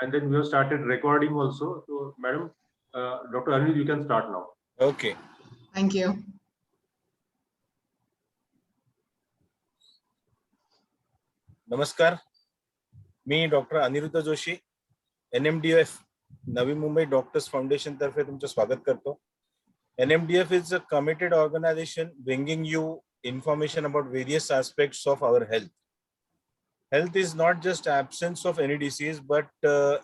and then we have started recording also. So, Madam, Dr. Anil, you can start now. Okay. Thank you. नमस्कार, मी doctor Anirudh Joshi, NMDF Navi Mumbai doctors foundation तर्फे तुमचं स्वागत करतो. NMDF is a committed organization bringing you information about various aspects of our health. Health is not just absence of any disease, but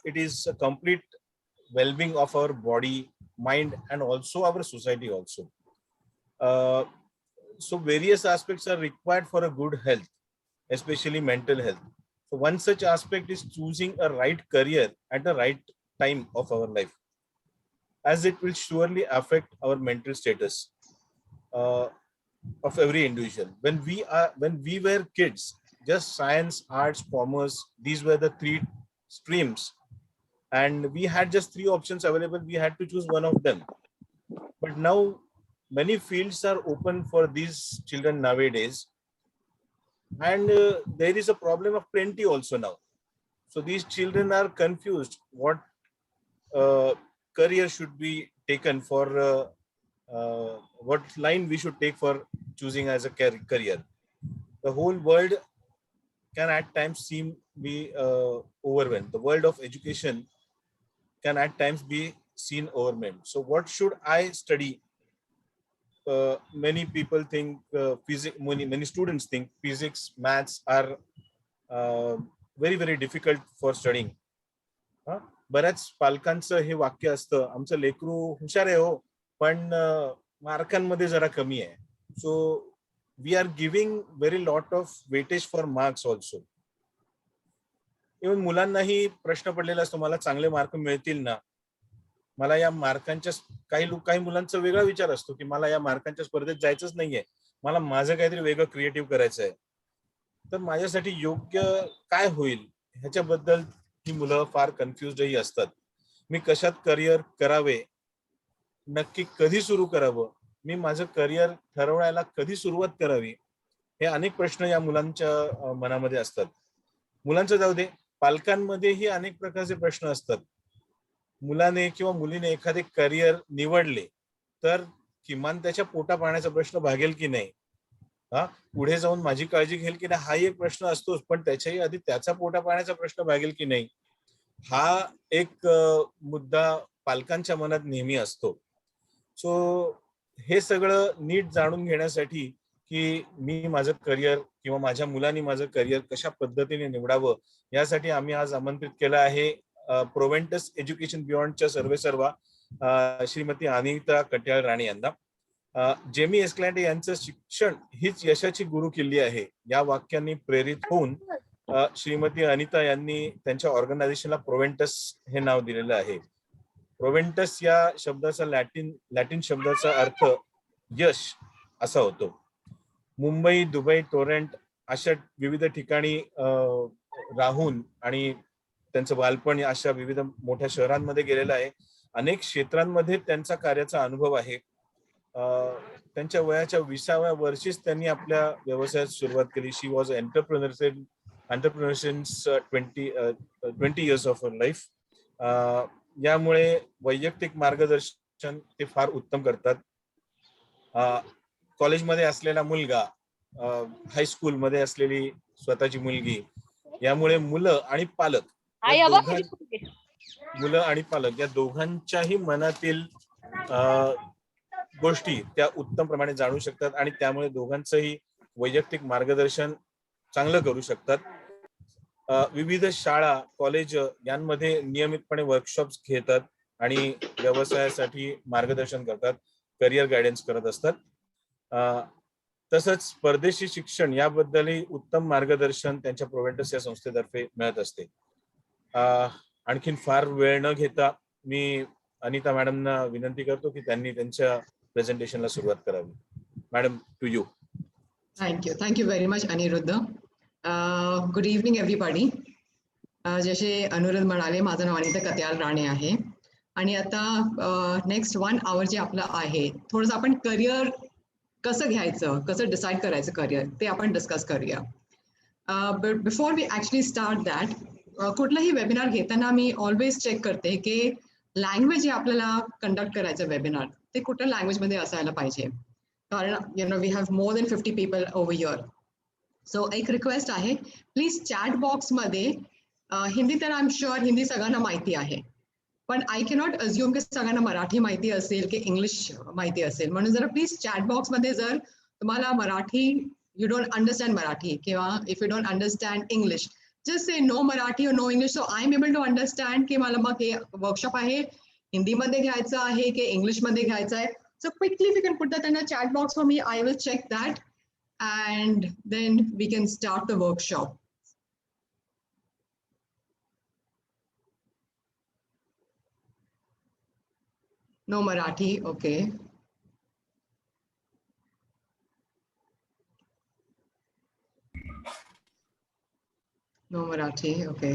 it is a complete well-being of our body, mind, and also our society also. So various aspects are required for a good health, especially mental health. So one such aspect is choosing a right career at the right time of our life, as it will surely affect our mental status of every individual. When we were kids, just science, arts, commerce, these were the three streams, and we had just three options available. We had to choose one of them. But now many fields are open for these children nowadays, and there is a problem of plenty also now. So these children are confused what career should be taken for, what line we should take for choosing as a career. The whole world can at times seem be overwhelmed. The world of education can at times be seen overwhelmed. So what should I study? Many people think physics. Many students think physics, maths are very difficult for studying. बऱ्याच पालकांचं हे वाक्य असतं, आमचं लेकरू हुशार आहे हो, पण मार्कांमध्ये जरा कमी आहे. So we are giving very lot of weightage for marks also. Even मुलांनाही प्रश्न पडलेला असतो, मला चांगले मार्क मिळतील ना, मला या मार्कांच्या, काही मुलांचा वेगळा विचार असतो की मला या मार्कांच्या स्पर्धेत जायचंच नाहीये, मला माझं काहीतरी वेगळं क्रिएटिव्ह करायचं आहे. तर माझ्यासाठी योग्य काय होईल ह्याच्याबद्दल ही मुलं फार कन्फ्युजही असतात. मी कशात करिअर करावे, नक्की कधी सुरू करावं, मी माझं करिअर ठरवायला कधी सुरुवात करावी, हे अनेक प्रश्न या मुलांच्या मनामध्ये असतात. मुलांचं जाऊ दे, पालकांमध्येही अनेक प्रकारचे प्रश्न असतात. मुलाने किंवा मुलीने एखादे करिअर निवडले तर किमान त्याच्या पोटा पाण्याचा प्रश्न भागेल की नाही, पुढे जाऊन माझी काळजी घेईल की नाही, हा एक प्रश्न असतोच. पण त्याच्याही आधी त्याचा पोटा पाण्याचा प्रश्न भागेल की नाही, हा एक मुद्दा पालकांच्या मनात नेहमी असतो. सो हे सगळं नीट जाणून घेण्यासाठी की मी माझं करिअर किंवा माझ्या मुलांनी माझं करिअर कशा पद्धतीने निवडावं, यासाठी आम्ही आज आमंत्रित केलं आहे प्रोव्हेंटस एज्युकेशन बियॉन्डच्या सर्वेसर्वा श्रीमती अनिता कट्याळ राणे यांना. जेमी एस्क्लँटे यांचं शिक्षण हीच यशाची गुरुकिल्ली आहे, या वाक्यांनी प्रेरित होऊन श्रीमती अनिता यांनी त्यांच्या ऑर्गनायझेशनला प्रोव्हेंटस हे नाव दिलेलं आहे. प्रोव्हेंटस या शब्दाचा लॅटिन शब्दाचा अर्थ यश असा होतो. मुंबई, दुबई, टोरंट अशा विविध ठिकाणी राहून आणि त्यांचं बालपण अशा विविध मोठ्या शहरांमध्ये गेलेलं आहे. अनेक क्षेत्रांमध्ये त्यांचा कार्याचा अनुभव आहे. त्यांच्या वयाच्या 20व्या वर्षीच त्यांनी आपल्या व्यवसायात सुरुवात केली. She was entrepreneur since 20 years of her life. यामुळे वैयक्तिक मार्गदर्शन ते फार उत्तम करतात. कॉलेजमध्ये असलेला मुलगा, हायस्कूलमध्ये असलेली स्वतःची मुलगी, यामुळे मुलं आणि पालक या दोघांच्याही मनातील गोष्टी त्या उत्तम प्रमाणे जाणू शकतात आणि त्यामुळे दोघांचंही वैयक्तिक मार्गदर्शन चांगलं करू शकतात. विविध शाळा, कॉलेज यांमध्ये नियमितपणे वर्कशॉप्स घेतात आणि व्यवसायासाठी मार्गदर्शन करतात, करिअर गायडन्स करत असतात. तसंच परदेशी शिक्षण याबद्दलही उत्तम मार्गदर्शन त्यांच्या प्रोव्हेंटस या संस्थेतर्फे मिळत असते. आणखीन फार वेळ न घेता मी अनिता मॅडमना विनंती करतो की त्यांनी त्यांच्या प्रेझेंटेशनला सुरुवात करावी. Madam, to you. Thank you very much Aniruddha. Good evening everybody. जसे अनुरुद्ध म्हणाले, माझं नाव अनिता कट्याळ राणे आहे आणि आता नेक्स्ट 1 आवर जे आपलं आहे, थोडंसं आपण करिअर कसं घ्यायचं, कसं डिसाईड करायचं करिअर, ते आपण डिस्कस करूया. But before we actually start that, कुठलाही वेबिनार घेताना मी ऑलवेज चेक करते की लँग्वेज जे आपल्याला कंडक्ट करायचं वेबिनार ते कुठल्या लँग्वेजमध्ये असायला पाहिजे, कारण we have more than 50 people over here. So एक रिक्वेस्ट आहे, प्लीज चॅट बॉक्समध्ये हिंदी तर आय एम शुअर हिंदी सगळ्यांना माहिती आहे, पण आय कॅनॉट अज्युम की सगळ्यांना मराठी माहिती असेल की इंग्लिश माहिती असेल, म्हणून जरा प्लीज चॅट बॉक्समध्ये जर तुम्हाला Marathi, you don't understand Marathi किंवा if you don't understand English, just say no Marathi or no English, so I'm able to understand की मला मग हे वर्कशॉप आहे हिंदीमध्ये घ्यायचं आहे की इंग्लिशमध्ये घ्यायचं आहे. So quickly if you can put that in the chat box for me, I will check that and then we can start the workshop. No Marathi, okay. No Marathi, okay.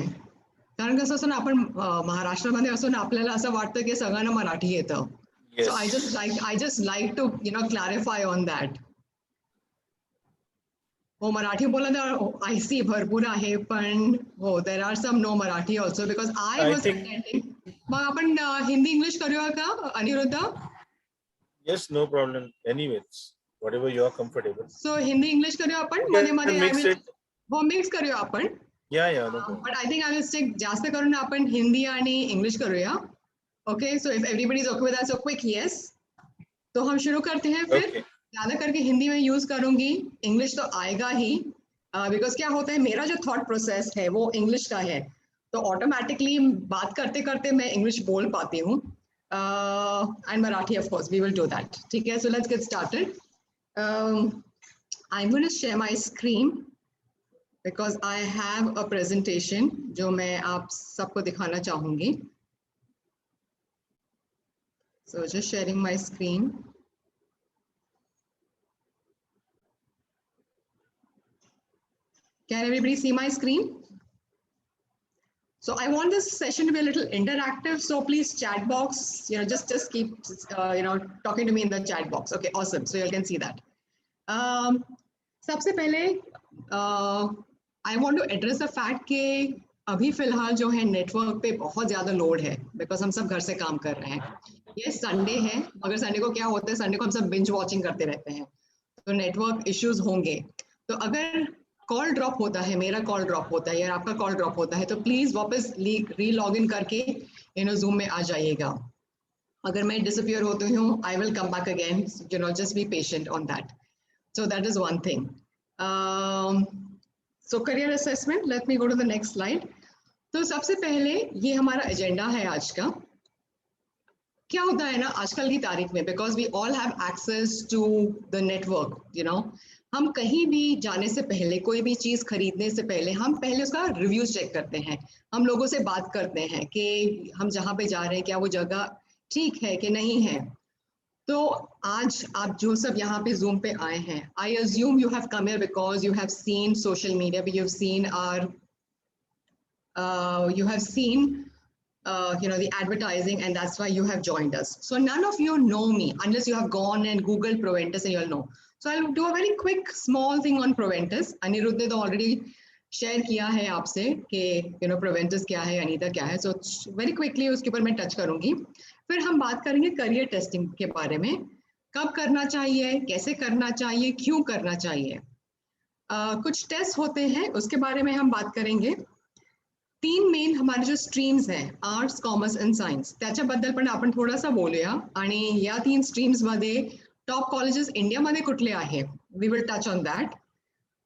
कारण कसं असं ना, आपण महाराष्ट्रामध्ये असो ना, आपल्याला असं वाटतं की सगळ्यांना मराठी येतं. So I just like to clarify on that. हो, मराठी बोला तर आय सी भरपूर आहे, पण हो there are some no Marathi also because I was attending. मग आपण हिंदी इंग्लिश करूया का Aniruddha? Yes, no problem. Anyways, whatever you are comfortable. So Hindi English करूया आपण, मध्ये मध्ये हो मिक्स करूया आपण. Yeah, no problem. But I think I will stick जास्त करून आपण हिंदी आणि इंग्लिश करूया. Okay, so if everybody is okay with that, so quick yes. तो हम शुरू करते हैं फिर. Okay. ज्यादा करके हिंदी में यूज करूंगी, इंग्लिश तो आएगा ही, बिकॉज क्या होता है मेरा जो थॉट प्रोसेस है वो इंग्लिश का है, तो ऑटोमेटिकली बात करते करते मैं इंग्लिश बोल पाती हूँ. And Marathi of course we will do that. ठीक है, so let's get started. I am going to share my screen because I have a presentation जो मैं आप सबको दिखाना चाहूंगी. So just sharing my screen. Can everybody see my screen? So I want this session to be a little interactive. So please chat box, just keep, talking to me in the chat box. Okay, awesome. So you can see that. सबसे पहले, I want to address the fact कि अभी फिलहाल जो है network पे बहुत ज्यादा लोड है, बिकॉज हम सब घर से काम कर रहे हैं. ये संडे है, मगर संडे को क्या होता है, संडे को हम सब बिंज वॉचिंग करते रहते हैं, तो नेटवर्क इश्यूज होंगे. तो अगर कॉल ड्रॉप होता है, मेरा कॉल ड्रॉप होता है या आपका कॉल ड्रॉप होता है, तो प्लीज वापस री लॉग इन करके जूम में आ जाइएगा. अगर मैं डिसअपियर होती हूँ, I will come back again, just be patient on that. So that is one thing. So career assessment, let me go to the next slide. तो सबसे पहले ये हमारा एजेंडा है आज का. क्या होता है ना आजकल की तारीख में, because we all have access to the network, हम कहीं भी जाने से पहले, कोई भी चीज खरीदने से पहले, हम पहले उसका रिव्यूज चेक करते हैं, हम लोगों से बात करते हैं कि हम जहाँ पे जा रहे हैं क्या वो जगह ठीक है कि नहीं है. तो आज आप जो सब यहाँ पे Zoom पे आए हैं, I assume you have come here because you have seen social media, you have seen our, the advertising, and that's why you have joined us. So none of you know me unless you have gone and Googled Proventus and you'll know. So I'll do a very quick small thing on Proventus. Anirudh ने तो already share किया है आपसे कि Proventus क्या है, अनीता क्या है. So very quickly उसके ऊपर मैं touch करूँगी. फिर हम बात करेंगे करियर टेस्टिंग के बारे में, कब करना चाहिए, कैसे करना चाहिए, क्यों करना चाहिए. कुछ टेस्ट होते हैं उसके बारे में हम बात करेंगे. 3 मेन हमारे जो स्ट्रीम्स हैं, आर्ट्स, कॉमर्स अँड सायन्स, त्याच्याबद्दल पण आपण थोडासा बोलूया. आणि या 3 स्ट्रीम्स मध्ये टॉप कॉलेजेस इंडियामध्ये कुठले आहे, we will touch on that.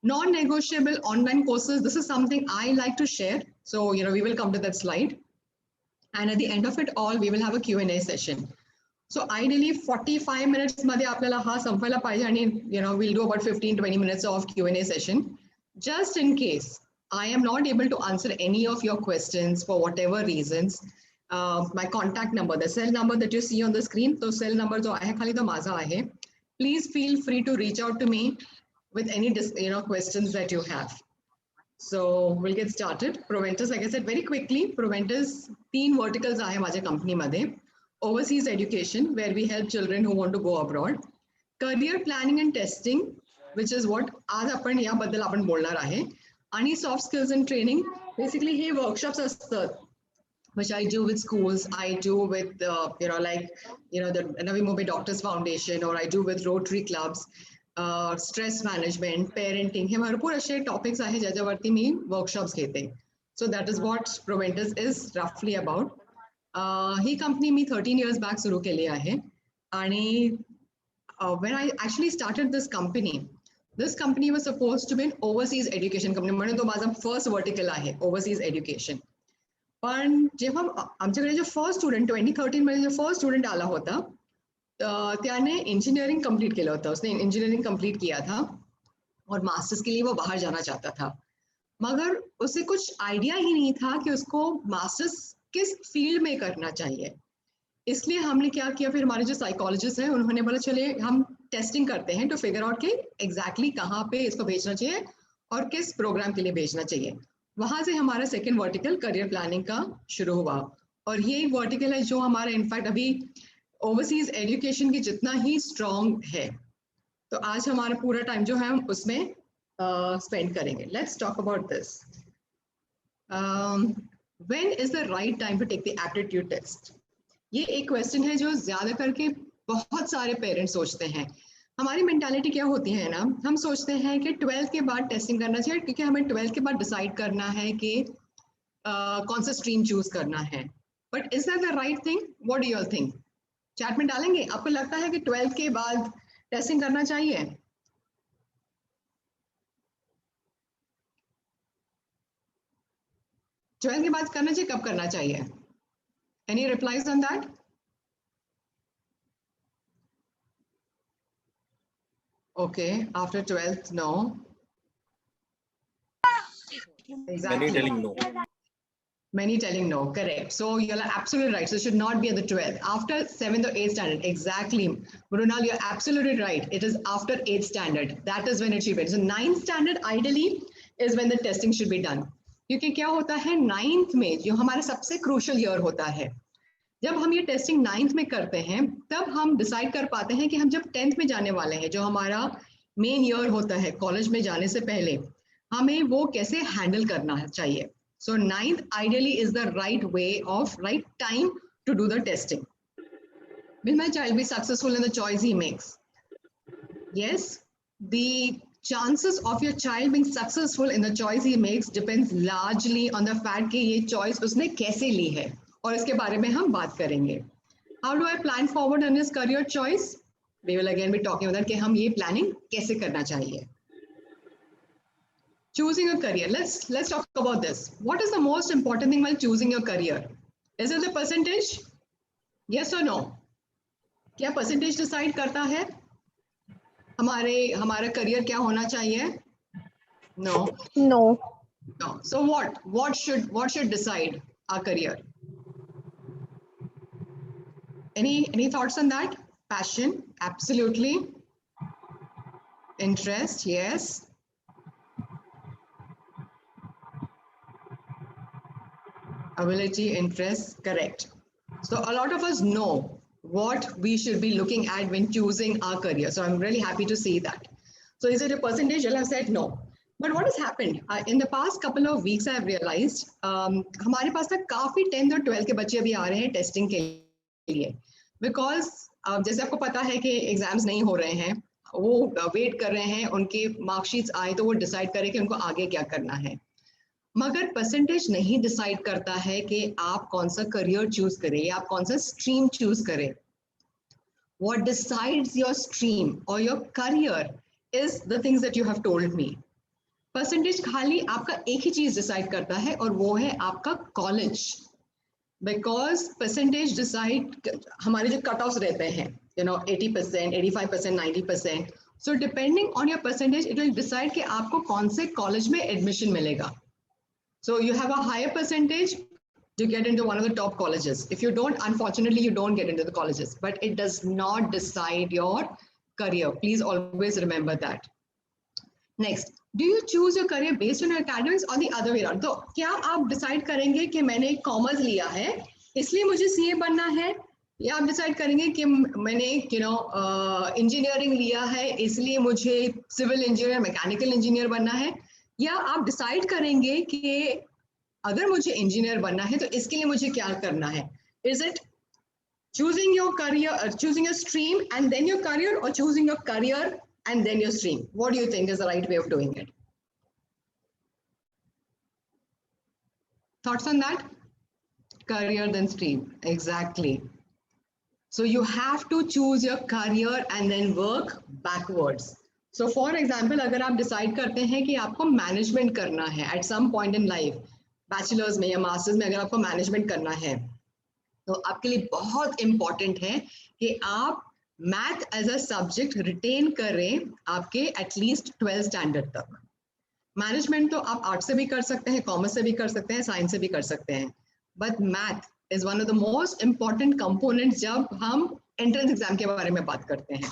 Non-negotiable online courses, this is something I like to share. So, we will come to that slide. And at the end of it all, we will have a Q&A session. So ideally 45 minutes मध्ये आपल्याला हा संपायला पाहिजे आणि we'll do about 15-20 minutes of Q&A session. Just in case I am not able to answer any of your questions for whatever reasons, my contact number, the cell number that you see on the screen, तो cell number जो आहे खाली तो माझा आहे. Please feel free to reach out to me with any questions that you have. So we'll get started. Proventus, like I said, very quickly, Proventus 3 verticals आहे माझ्या कंपनीमध्ये. Overseas education, where we help children who want to go abroad. Career planning and testing, which is what आज आपण याबद्दल आपण बोलणार आहे. आणि soft skills and training, Basically hey workshops असतात which I do with schools. I do with the Navi Mumbai Doctors Foundation, or I do with Rotary clubs. Stress management, parenting, हे भरपूर असे टॉपिक्स आहे ज्याच्यावरती मी वर्कशॉप्स घेते. So that is what Proventus is roughly about. He company me 13 years back सुरू केली आहे. आणि when I actually started this company was supposed to be an overseas education company. म्हणून तो माझा फर्स्ट वर्टिकल आहे, overseas education. पण जेव्हा आमच्याकडे जो फर्स्ट स्टुडंट 2013 मध्ये जो फर्स्ट स्टुडंट आला होता, त्याने इंजीनियरिंग कंप्लीट केलं होतं. उसने इंजीनियरिंग कंप्लीट किया था और मास्टर्स के लिए वो बाहर जाना चाहता था, मगर उसे कुछ आइडिया ही नहीं था कि उसको मास्टर्स किस फील्ड में करना चाहिए. इसलिए हमने क्या किया, फिर हमारे जो साइकोलॉजिस्ट हैं उन्होंने बोला चले हम टेस्टिंग करते हैं टू फिगर आउट कि एग्जैक्टली कहाँ पे इसको भेजना चाहिए और किस प्रोग्राम के लिए भेजना चाहिए. वहां से हमारा सेकंड वर्टिकल करियर प्लानिंग का शुरू हुआ, और ये वर्टिकल है जो हमारा इनफैक्ट अभी ओवरसीज एजुकेशन की जितना ही स्ट्रॉन्ग है. तो आज हमारा पूरा टाइम जो है हम उसमें स्पेंड करेंगे. Let's talk about this. When is the right time to take the aptitude test? ये एक क्वेश्चन है जो ज्यादा करके बहुत सारे पेरेंट्स सोचते हैं. हमारी मेंटालिटी क्या होती है ना, हम सोचते हैं कि 12th के बाद टेस्टिंग करना चाहिए क्योंकि हमें 12th के बाद डिसाइड करना है कि कौन सा स्ट्रीम चूज करना है. But is that the right thing? What do you all think? Chat में डालेंगे. आपको लगता है कि 12th के बाद टेस्टिंग करना चाहिए? ट्वेल्थ के बाद करना चाहिए, कब करना चाहिए? Any replies on that? Okay, after 12th, no. Exactly. Many telling no. Many telling no, correct. So you're absolutely right. So it should not be at the 12th. After 7th or 8th standard, exactly. Brunal, you're absolutely right. It is after 8th standard. That is when it should be. So 9th standard ideally is when the testing should be done. क्योंकि क्या होता है 9th में जो हमारा सबसे crucial year होता है, जब हम ये टेस्टिंग 9th में करते हैं तब हम डिसाइड कर पाते हैं कि हम जब 10th में जाने वाले हैं, जो हमारा मेन ईयर होता है कॉलेज में जाने से पहले, हमें वो कैसे हैंडल करना चाहिए. So 9th ideally is the right time to do the testing. Will my child be successful in the choice he makes? Yes, the chances of your child being successful in the choice he makes depends largely on the fact कि ये choice उसने कैसे ली है, और इसके बारे में हम बात करेंगे. How do I plan forward on his career choice? We will again be talking about that कि हम ये planning कैसे करना चाहिए. Choosing a career. Let's talk about this. What is the most important thing while choosing your career? Is it the percentage? Yes or no? क्या percentage decide करता है हमारा career क्या होना चाहिए? No. No. No. So what should decide our career? Any thoughts on that? Passion, absolutely. Interest, yes. Ability, interest, correct. So a lot of us know what we should be looking at when choosing our career. So I'm really happy to see that. So is it a percentage? You'll have said no. But what has happened? In the past couple of weeks, I've realized हमारे पास ना काफी 10th और 12th के बच्चे अभी आ रहे हैं testing के लिए. Because जैसे आपको पता है कि एग्जाम्स नहीं हो रहे हैं, वो वेट कर रहे हैं उनके मार्कशीट्स आए तो वो डिसाइड करें कि उनको आगे क्या करना है. मगर परसेंटेज नहीं डिसाइड करता है कि आप कौन सा करियर चूज करें या आप कौन सा स्ट्रीम चूज करें. What decides your stream or your career is the things that you have told me. Percentage खाली आपका एक ही चीज डिसाइड करता है और वो है आपका कॉलेज. बिकॉज परसेंटेज डिसाइड हमारे जो कट ऑफ रहते हैं 80%, 85%, 90%. So depending on your percentage it will decide कि आपको कौन से कॉलेज में एडमिशन मिलेगा. So you have a higher percentage to get into one of the top colleges. If you don't, unfortunately, you don't get into the colleges, but it does not decide your career. Please always remember that. Next, do you choose your career based on your academics or the other way around? तो क्या आप decide करेंगे कि मैंने commerce लिया है इसलिए मुझे CA बनना है, या आप डिसाइड करेंगे कि मैंने इंजीनियरिंग लिया है इसलिए मुझे सिविल इंजीनियर, मैकेनिकल इंजीनियर बनना है, या आप डिसाइड करेंगे कि अगर मुझे इंजीनियर बनना है तो इसके लिए मुझे क्या करना है? Is it choosing your career, choosing your stream and then your career, or choosing your career and then your stream? What do you think is the right way of doing it? Thoughts on that? Career then stream, exactly. So you have to choose your career and then work backwards. So for example, अगर आप decide करते हैं कि आपको management करना है at some point in life, bachelor's में या masters में अगर आपको management करना है, तो आपके लिए बहुत important है कि आप math as a subject retain करें आपके at least 12th standard तक. Management तो आप art से भी कर सकते हैं, commerce से भी कर सकते हैं, science से भी कर सकते हैं. But math is one of the most important components जब हम entrance exam के बारे में बात करते हैं.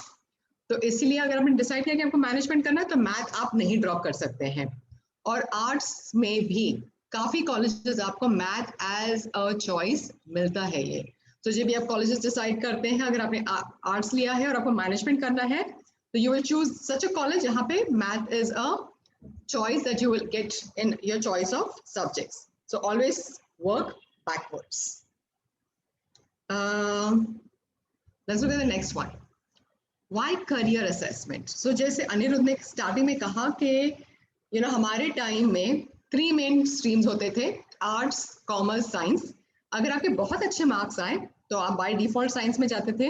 तो इसलिए अगर आपने डिसाइड किया कि आपको मैनेजमेंट करना है तो मैथ आप नहीं ड्रॉप कर सकते हैं. और आर्ट्स में भी काफी कॉलेजेस आपको मैथ एज अ चॉइस मिलता है ये. तो जब भी आप कॉलेजेस डिसाइड करते हैं, अगर आपने आर्ट्स लिया है और आपको मैनेजमेंट करना है तो you will choose such a college जहाँ पे math is a choice that you will get in your choice of subjects. So always work backwards. Let's look at the next one. Why career assessment? So जैसे अनिरुद्ध ने starting में कहा कि हमारे time में 3 main streams होते थे, arts, commerce, science. अगर आपके बहुत अच्छे मार्क्स आए तो आप बाय डिफॉल्ट साइंस में जाते थे.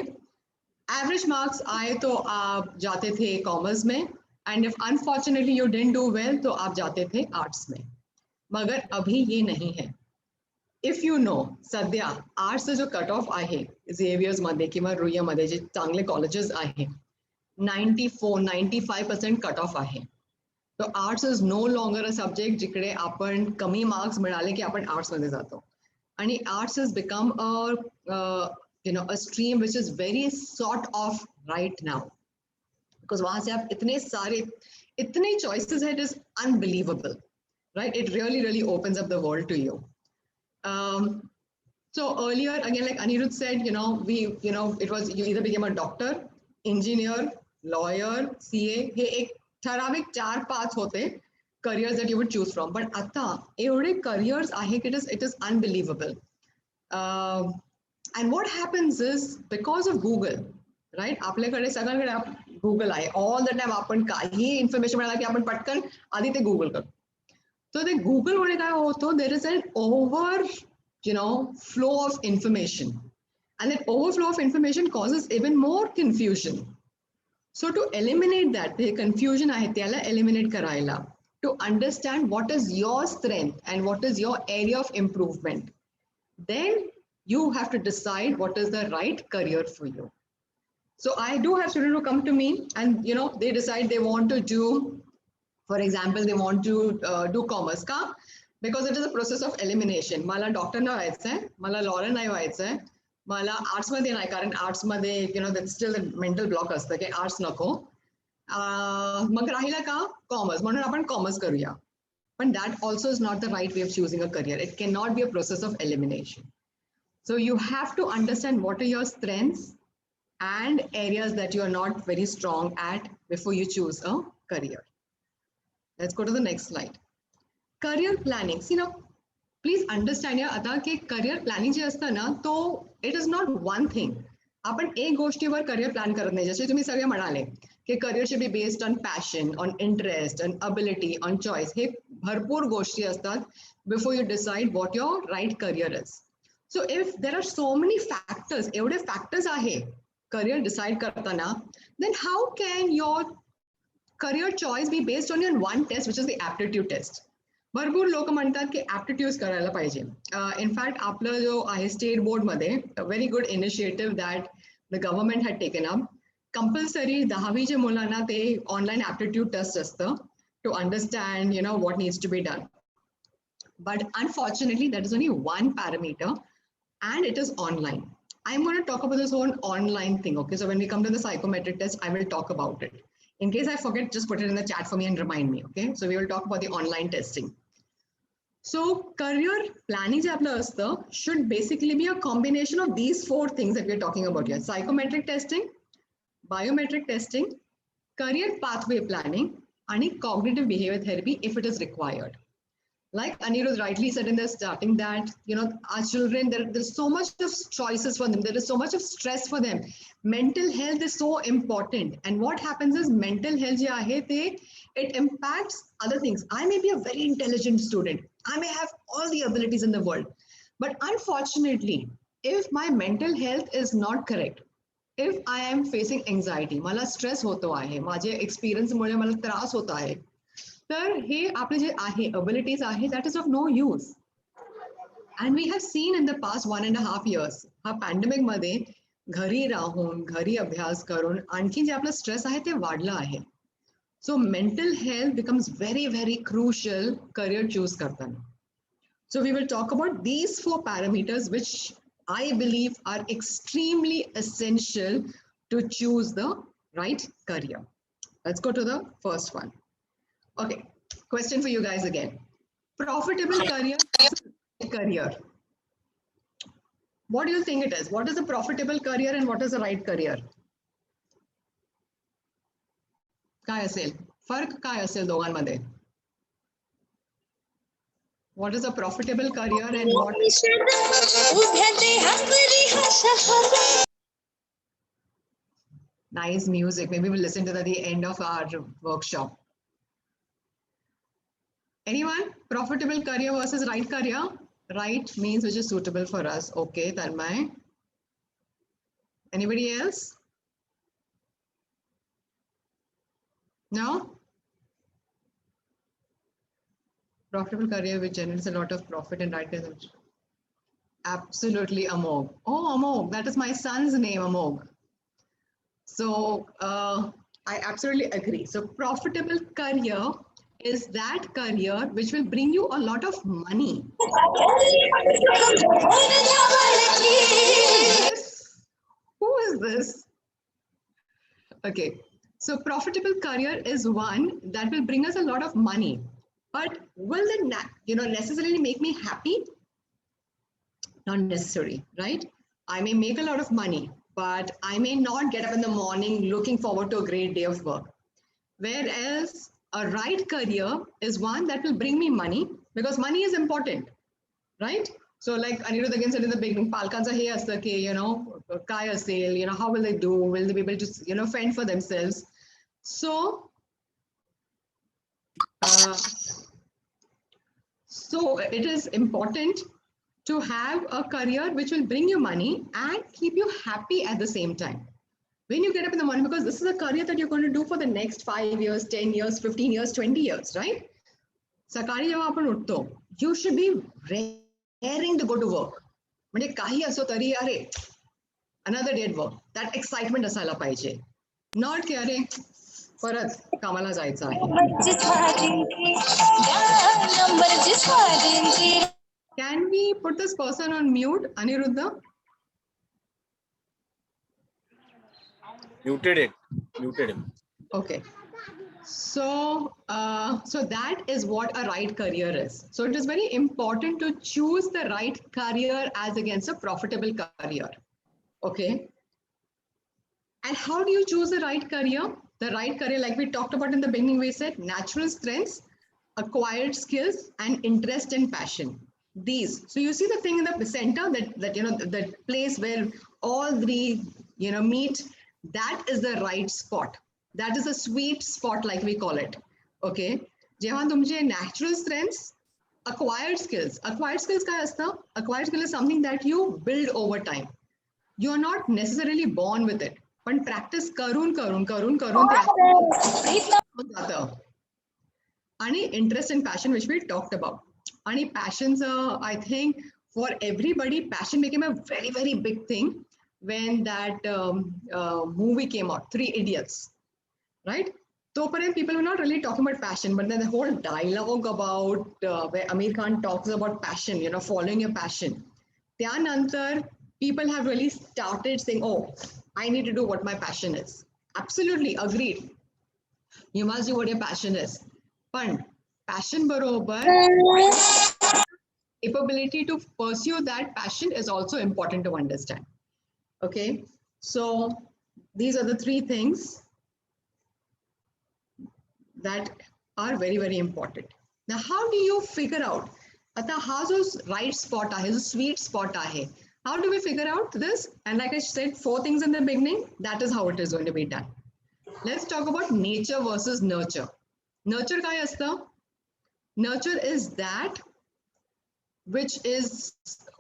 एवरेज मार्क्स आए तो आप जाते थे कॉमर्स में. And if unfortunately you didn't do well तो आप जाते थे आर्ट्स में. मगर अभी ये नहीं है. इफ यू नो सध्या आर्ट्सचं जो कट ऑफ आहे झेवियर्समध्ये किंवा रुईयामध्ये जे चांगले कॉलेजेस आहे 94-95% कट ऑफ आहे. तो arts is no longer a subject जिकडे आपण कमी मार्क्स मिळाले की आपण आर्ट्समध्ये जातो. आणि arts is become a stream which is very sort of right now. Because वहां से आप इतने choices है, it is unbelievable, right? It really opens up the world to you. So earlier, again, like Anirudh said, it was you either became a doctor, engineer, lawyer, CA. हे एक ठराविक 4 paths होते careers that you would choose from. But आता एवढे careers आहे की it is unbelievable. And what happens is because of Google, right? आपल्याकडे सगळ्यांकडे Google आहे. ऑल द टाइम आपण काही इन्फॉर्मेशन मिळाला की आपण पटकन आधी ते गुगल करतो. तो ते गुगलमुळे काय होतं, there is an overflow of information and that overflow of information causes even more confusion. So to eliminate that, हे कन्फ्युजन आहे त्याला एलिमिनेट करायला, to understand what is your strength and what is your area of improvement, then you have to decide what is the right career for you. So I do have students who come to me and they decide they want to do, for example, they want to do commerce का, because it is a process of elimination. मला doctor नाही व्हायचंय, मला lawyer नाही व्हायचंय, मला arts मध्ये नाही, कारण आर्ट्स मध्ये that's still the mental block असतं की आर्ट्स नको. मग राहिला का कॉमर्स, म्हणून आपण कॉमर्स करूया. पण that also is not the right way of choosing a career. It cannot be a process of elimination. So you have to understand what are your strengths and areas that you are not very strong at before you choose a career. Let's go to the next slide. Career planning. See now, please understand आता की career planning जे असतं ना, तो it is not one thing. आपण एक गोष्टीवर career plan करत नाही. जसे तुम्ही सगळे म्हणाले की career should be based on passion, on interest, on ability, on choice. हे भरपूर गोष्टी असतात before you decide what your right career is. So if there are so many factors, एवढे factors आहे career decide करताना, then how can your career choice be based on your one test, which is the aptitude test? भरपूर लोक म्हणतात की aptitude करायला पाहिजे. In fact, आपलं जो आहे state board मध्ये a very good initiative that the government had taken up. Compulsory 10वी च्या मुलांना ते online aptitude test असतं to understand what needs to be done. But unfortunately, that is only one parameter. And it is online. I'm going to talk about this whole online thing. Okay, so when we come to the psychometric test, I will talk about it. In case I forget, just put it in the chat for me and remind me. Okay, so we will talk about the online testing. So career planning should basically be a combination of these 4 things that we're talking about here: psychometric testing, biometric testing, career pathway planning, and cognitive behavior therapy if it is required. like Anirudh rightly said in the starting that, our children, there's so much of choices for them. There is so much of stress for them. Mental health is so important. And what happens is mental health, it impacts other things. I may be a very intelligent student. I may have all the abilities in the world. But unfortunately, if my mental health is not correct, if I am facing anxiety, मला stress होतो आहे, माझे experience मुळे मला त्रास होत आहे, तर हे आपले जे आहे abilities आहे, that is of no use. And we have seen in the past 1.5 years, हा pandemic मध्ये घरी राहून, घरी अभ्यास करून आणखी जे आपलं stress आहे ते वाढलं आहे. So mental health becomes very, very crucial career choose करताना. So we will talk about these 4 parameters which I believe are extremely essential to choose the right career. Let's go to the first one. Okay, question for you guys again. Profitable career, career. What do you think it is? What is a profitable career and what is the right career? काय असेल? फर्क काय असेल दोघांमध्ये? What is a profitable career and what? Nice music. Maybe we'll listen to that at the end of our workshop. Anyone? Profitable career versus right career? Right means which is suitable for us. Okay, Tanmay. Anybody else? No? Profitable career which generates a lot of profit and right career. Absolutely, Amog. Oh, Amog, that is my son's name, Amog. So I absolutely agree. So profitable career is that career which will bring you a lot of money. Who is this? Okay, so profitable career is one that will bring us a lot of money, but will it necessarily make me happy? Not necessary, right? I may make a lot of money, but I may not get up in the morning looking forward to a great day of work. Whereas a right career is one that will bring me money because money is important, right? So like Anirudh again said in the beginning, Palkanza हे असतं की, काय असेल, how will they do? Will they be able to, fend for themselves? So, so it is important to have a career which will bring you money and keep you happy at the same time. When you get up in the morning, because this is a career that you're going to do for the next 5 years, 10 years, 15 years, 20 years, right? सकाळी जेव्हा आपण उठतो, you should be raring to go to work. म्हणजे काही असो तरी अरे, another day at work. That excitement असायला पाहिजे. Not की अरे, परत कामाला जायचं आहे. Can we put this person on mute, Aniruddha? Muted him. Okay. So, so that is what a right career is. So it is very important to choose the right career as against a profitable career. Okay. And how do you choose the right career? The right career, like we talked about in the beginning, we said natural strengths, acquired skills, and interest and passion. These. So you see the thing in the center, that the place where all three meet. That is the right spot. That is a sweet spot, like we call it. Okay. जेव्हा तुमचे natural strengths, acquired skills. Acquired skills काय असतं? Acquired skill is something that you build over time. You are not necessarily born with it. पण practice करून ते जातं. आणि interest and passion, which we talked about. आणि passions, I think for everybody, passion became a very, very big thing when that movie came out, Three Idiots, right? So people were not really talking about passion, but then the whole dialogue about where Amir Khan talks about passion, following your passion. Tyanantar, people have really started saying, oh, I need to do what my passion is. Absolutely, agreed. You must do what your passion is. But passion barobar, capability to pursue that passion is also important to understand. Okay, so these are the 3 things that are very, very important. Now, how do you figure out? आता हा जो right spot आहे, जो sweet spot आहे, how do we figure out this? And like I said, 4 things in the beginning, that is how it is going to be done. Let's talk about nature versus nurture. Nurture काय असतं? Nurture is that which is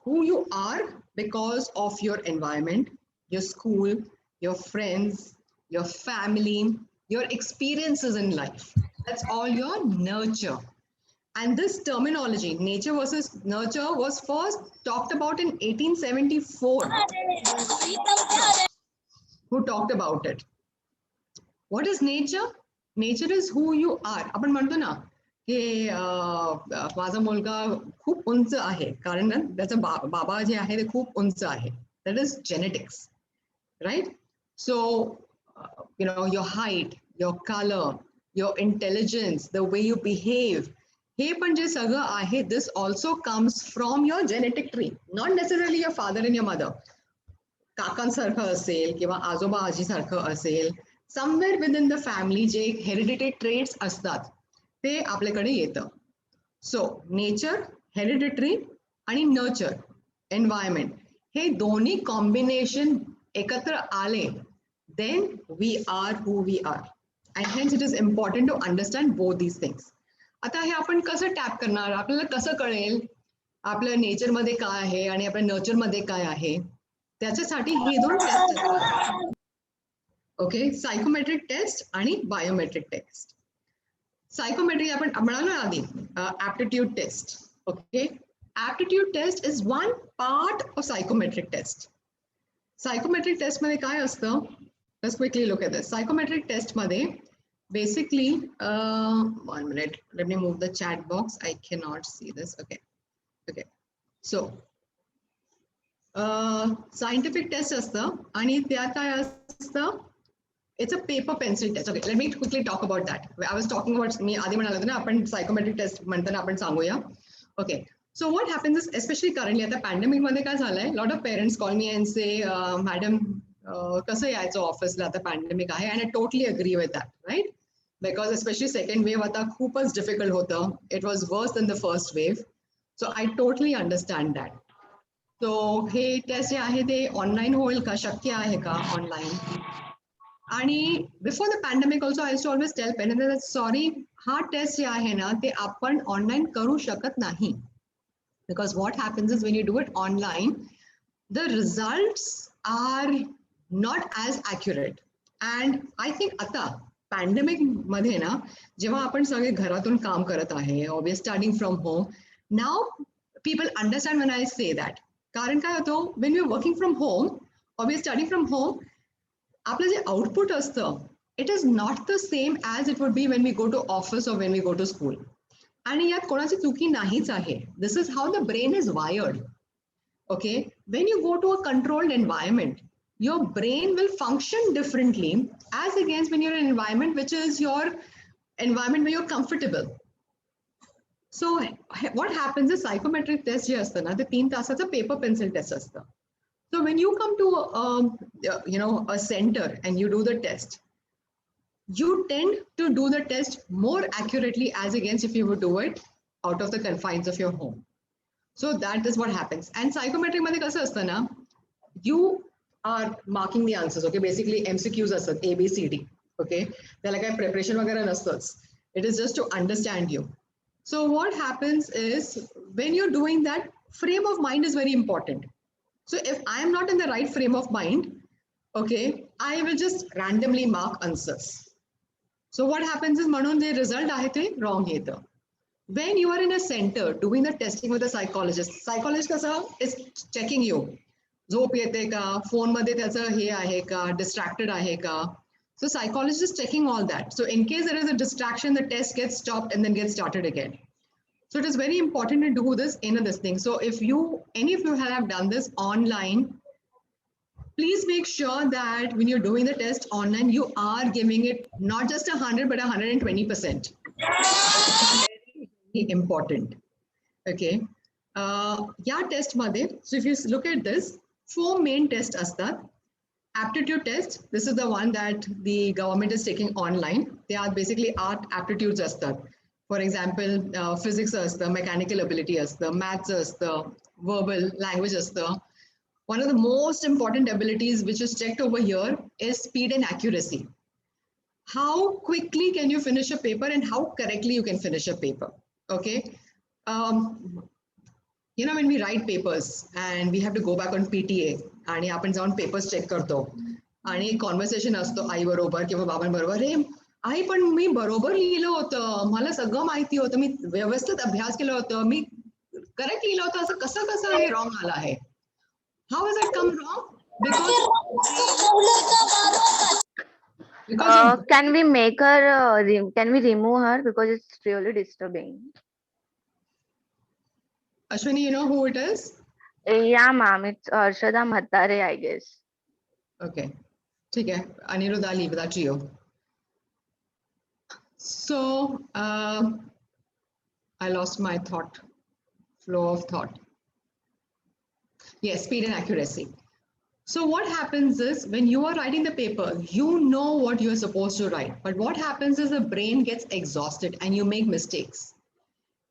who you are because of your environment, your school, your friends, your family, your experiences in life. That's all your nurture. And this terminology, nature versus nurture, was first talked about in 1874. Who talked about it? What is nature? Nature is who you are. आपण म्हणतो ना की माझा मुलगा खूप उंच आहे कारण ना त्याचा बाबा जे आहे ते खूप उंच आहे. That is genetics, right? So, your height, your color, your intelligence, the way you behave, हे पण जे सगळं आहे, this also comes from your genetic tree, not necessarily your father and your mother. काकांसारखं असेल किंवा आजोबा आजीसारखं असेल, somewhere within the family J hereditary traits असतात ते आपल्याकडे येतं. So nature, hereditary आणि nurture, environment, हे दोन्ही combination एकत्र आले, then we are who we are. And hence it is important to understand both these things. आता हे आपण कसं टॅप करणार? आपल्याला कसं कळेल आपल्या नेचर मध्ये काय आहे आणि आपल्या नर्चर मध्ये काय आहे? त्याच्यासाठी हे दोन टेस्ट असतात. ओके, सायकोमेट्रिक टेस्ट आणि बायोमेट्रिक टेस्ट. सायकोमेट्रिक आपण म्हणालो ना आधी, aptitude test. Okay, aptitude test is one part of psychometric test. Psychometric test मध्ये काय असतं? Let's quickly look at this. Psychometric test मध्ये basically, 1 minute, let me move the chat box. I cannot see this. Okay. So, scientific test असतं आणि त्यात काय असतं? It's a paper pencil test. Okay, let me quickly talk about that. I was talking about, मी आधी म्हणालो होतो ना आपण psychometric test म्हणताना आपण सांगूया. Okay. So what happens is, especially currently आता pandemic मध्ये काय झालंय? Lot of parents call me and say, madam, कसं यायचं ऑफिसला आता पॅन्डेमिक आहे, and I totally agree with that, right? Because especially second wave आता खूपच डिफिकल्ट होतं. It was worse than the first wave. So I totally understand that. So हे test जे आहे ते ऑनलाईन होईल का? शक्य आहे का ऑनलाईन? आणि before the pandemic also I always tell parents, sorry, हा टेस्ट जे आहे ना ते आपण ऑनलाईन करू शकत नाही. Because what happens is when you do it online, the results are not as accurate. And I think आता पॅन्डेमिक मध्ये ना जेव्हा आपण सगळे घरातून काम करत आहे, or we are studying from home, now people understand when I say that. कारण काय होतं, when we are working from home or we are studying from home, आपलं जे आउटपुट असतं, it is not the same as it would be when we go to office or when we go to school. आणि यात कोणाची चुकी नाहीच आहे. This is how the brain is wired. Okay, when you go to a controlled environment, your brain will function differently as against when you're in an environment which is your environment where you're comfortable. So what happens is psychometric test जे असतं ना ते 3 तासाचं paper pencil test असतं. So when you come to a center and you do the test, you tend to do the test more accurately as against if you would do it out of the confines of your home. So that is what happens. And psychometric मध्ये कसं असतं ना, you are marking the answers. Okay, basically MCQs असतात ABCD. Okay, त्याला काय preparation वगैरे नसतंच. It is just to understand you. So what happens is when you're doing that, frame of mind is very important. So if I am not in the right frame of mind, okay, I will just randomly mark answers. So what happens is म्हणून जे result आहे ते wrong येतं. When you are in a center doing the testing with a psychologist कसं is checking you. झोप येते का, phone मध्ये त्याचं हे आहे का, डिस्ट्रॅक्टेड आहे का. So psychologist is checking all that. So in case there is a distraction, the test gets stopped and then gets started again. So it is very important to do this in this thing. So if any of you have done this online, please make sure that when you're doing the test online, you are giving it not just 100 but 120%. Very important. Okay. या test मध्ये, so if you look at this, 4 main tests असतात. Aptitude test, this is the one that the government is taking online. They are basically art aptitudes astat. For example, physics असतं, mechanical ability असतं, maths असतं, verbal language असतं. One of the most important abilities which is checked over here is speed and accuracy. How quickly can you finish a paper and how correctly you can finish a paper? Okay. You know, when we write papers and we have to go back on PTA आणि आपण जाऊन papers check करतो आणि conversation असतो आई बरोबर किंवा बाबांबरोबर, रे आई पण मी बरोबर लिहिलं होतं, मला सगळं माहिती होतं, मी व्यवस्थित अभ्यास केलं होतं, मी करेक्ट लिहिलं होतं, असं कसं कसं हे रॉंग आलं आहे? How has it come wrong? Because Can we make her? Can we remove her because it's really disturbing? Ashwini, you know who it is? Yeah, ma'am. It's Arshada Mattare, I guess. Okay. ठीक है. Anirudh, I'll leave that to you. So, I lost my flow of thought. Yes, speed and accuracy. So what happens is when you are writing the paper, you know what you're supposed to write. But what happens is the brain gets exhausted and you make mistakes.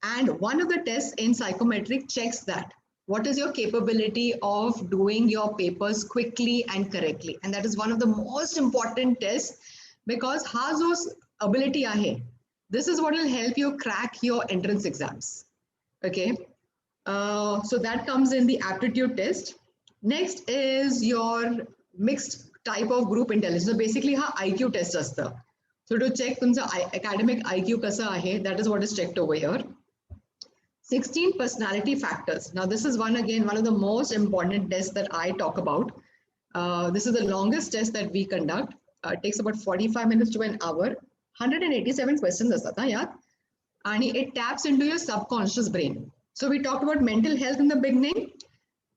And one of the tests in psychometric checks that. What is your capability of doing your papers quickly and correctly? And that is one of the most important tests because Hazo's ability ahe. This is what will help you crack your entrance exams. Okay. So that comes in the aptitude test. Next is your mixed type of group intelligence. So basically, ha IQ test असतं. So to check तुमचा academic IQ कसा आहे, that is what is checked over here. 16 personality factors. Now this is one of the most important tests that I talk about. This is the longest test that we conduct. It takes about 45 minutes to an hour. 187 questions असतात हा यात. And it taps into your subconscious brain. So we talked about mental health in the beginning.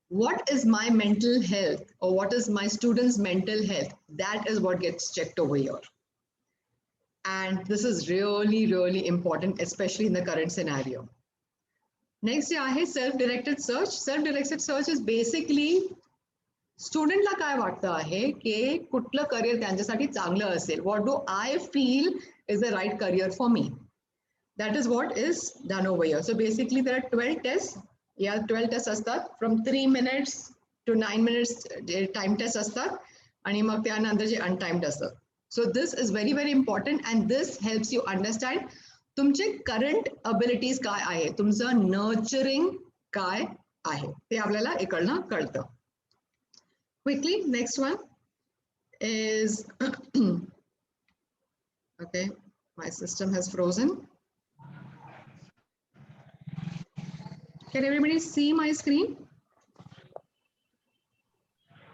What is my mental health or what is my students' mental health? That is what gets checked over here. And this is really, really important, especially in the current scenario. Next आहे self-directed search. Self-directed search is basically स्टुडंटला काय वाटतं आहे की कुठलं career त्यांच्यासाठी चांगलं असेल. What do I feel is the right career for me? That is what is done over here. So basically there are 12 tests. Yeah, 12 tests असतात. From 3 minutes to 9 minutes time tests असतात आणि मग त्यानंतर जे untimed असतात. So this is very, very important and this helps you understand तुमचे current abilities काय आहे, तुमचं nurturing काय आहे, ते आपल्याला इकडनं कळतं. Quickly, next one is, okay, my system has frozen. Can everybody see my screen?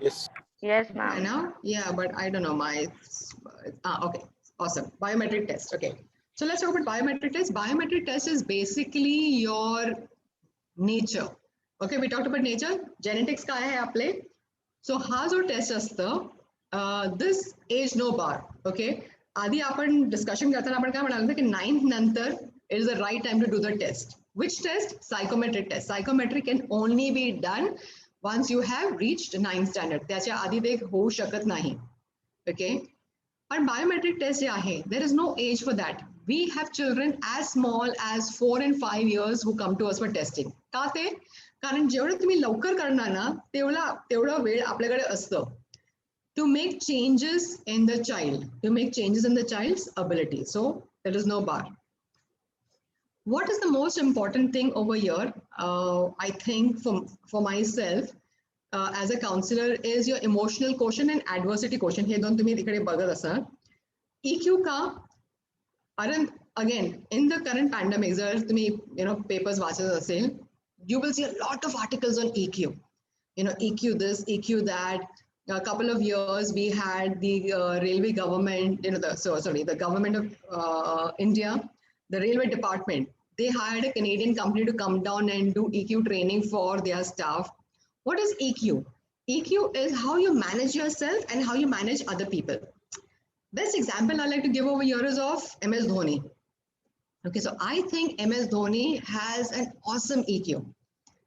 Yes. Yes, I ma'am. know, yeah, but I don't know okay, awesome. Biometric test, okay. So let's talk about biometric test. Biometric test is basically your nature. Okay, we talked about nature. Genetics काय आहे आपले? So हा जो test असतं, this age no bar. Okay, आधी आपण discussion करताना आपण काय म्हणाल की 9th नंतर it is the right time to do the test. Which test? Psychometric test. Psychometric can only be done once you have reached 9th standard. त्याच्या आधी ते होऊ शकत नाही. Okay, पण biometric test जे आहे, there is no age for that. We have children as small as 4 and 5 years who come to us for testing. का ते? कारण जेवढं तुम्ही लवकर करणार ना तेवढा वेळ आपल्याकडे असतं to make changes in the child, to make changes in the child's ability. So there is no bar. What is the most important thing over here? I think for myself as a counselor is your emotional quotient and adversity quotient. हे दोन तुम्ही तिकडे बघत असाल. EQ का? Again, in the current pandemic, जर तुम्ही papers वाचत असेल, you will see a lot of articles on EQ. EQ this, EQ that. A couple of years we had the railway government, the government of India, the railway department, they hired a Canadian company to come down and do EQ training for their staff. What is EQ? EQ is how you manage yourself and how you manage other people. Best example I like to give over here is of MS Dhoni. Okay, so I think MS Dhoni has an awesome EQ.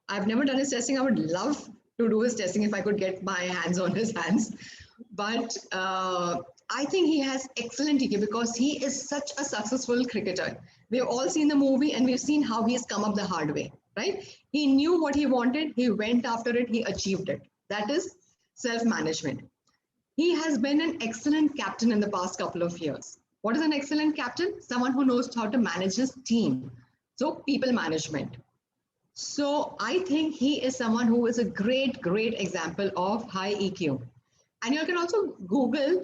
I've never done his testing. I would love to do his testing if I could get my hands on his hands. But I think he has excellent EQ because he is such a successful cricketer. We've all seen the movie and we've seen how he's come up the hard way, right? He knew what he wanted, he went after it, he achieved it. That is self-management. He has been an excellent captain in the past couple of years. What is an excellent captain? Someone who knows how to manage his team. So people management. So I think he is someone who is a great, great example of high EQ. And you can also Google,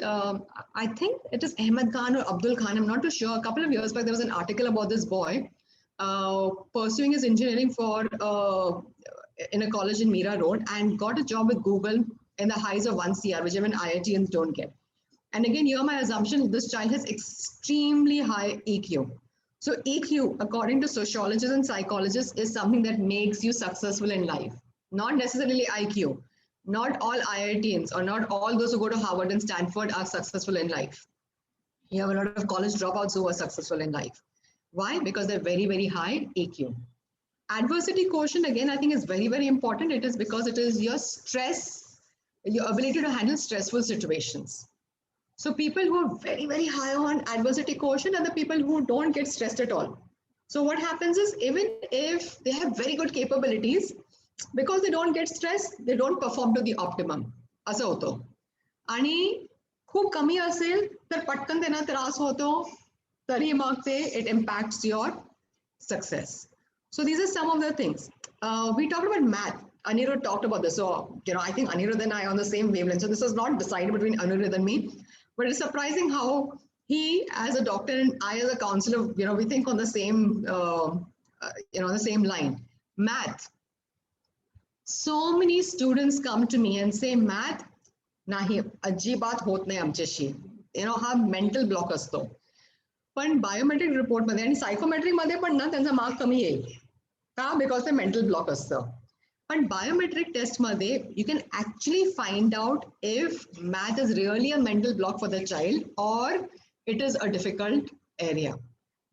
I think it is Ahmed Khan or Abdul Khan, I'm not too sure. A couple of years back, there was an article about this boy pursuing his engineering for in a college in Mira Road and got a job with Google in the highs of 1 CR, which even IITians don't get. And again, here my assumption, this child has extremely high EQ. So EQ, according to sociologists and psychologists, is something that makes you successful in life, not necessarily IQ. Not all IITians or not all those who go to Harvard and Stanford are successful in life. You have a lot of college dropouts who are successful in life. Why? Because they're very, very high EQ. Adversity quotient, again, I think is very, very important. It is because it is your stress, your ability to handle stressful situations. So people who are very, very high on adversity quotient are the people who don't get stressed at all. So what happens is, even if they have very good capabilities, because they don't get stressed, they don't perform to the optimum. असं होतं. आणि खूप कमी असेल तर पटकन त्यांना त्रास होतो, तरी मग ते it impacts your success. So these are some of the things. We talked about math. Anirudh talked about this. So, I think Anirudh and I are on the same wavelength. So this is not decided between Anirudh and me, but it's surprising how he as a doctor and I as a counselor, we think on the same, the same line. Math. So many students come to me and say, math, nahi, ajibat hot nahi amchashi. हा mental block असतो. पण biometric report मध्ये आणि psychometric मध्ये पण ना त्यांचा mark कमी येईल का बिकॉज ते मेंटल ब्लॉक असतं. पण बायोमेट्रिक टेस्ट मध्ये you can actually find out if math is really a mental block for the child और it is a difficult area.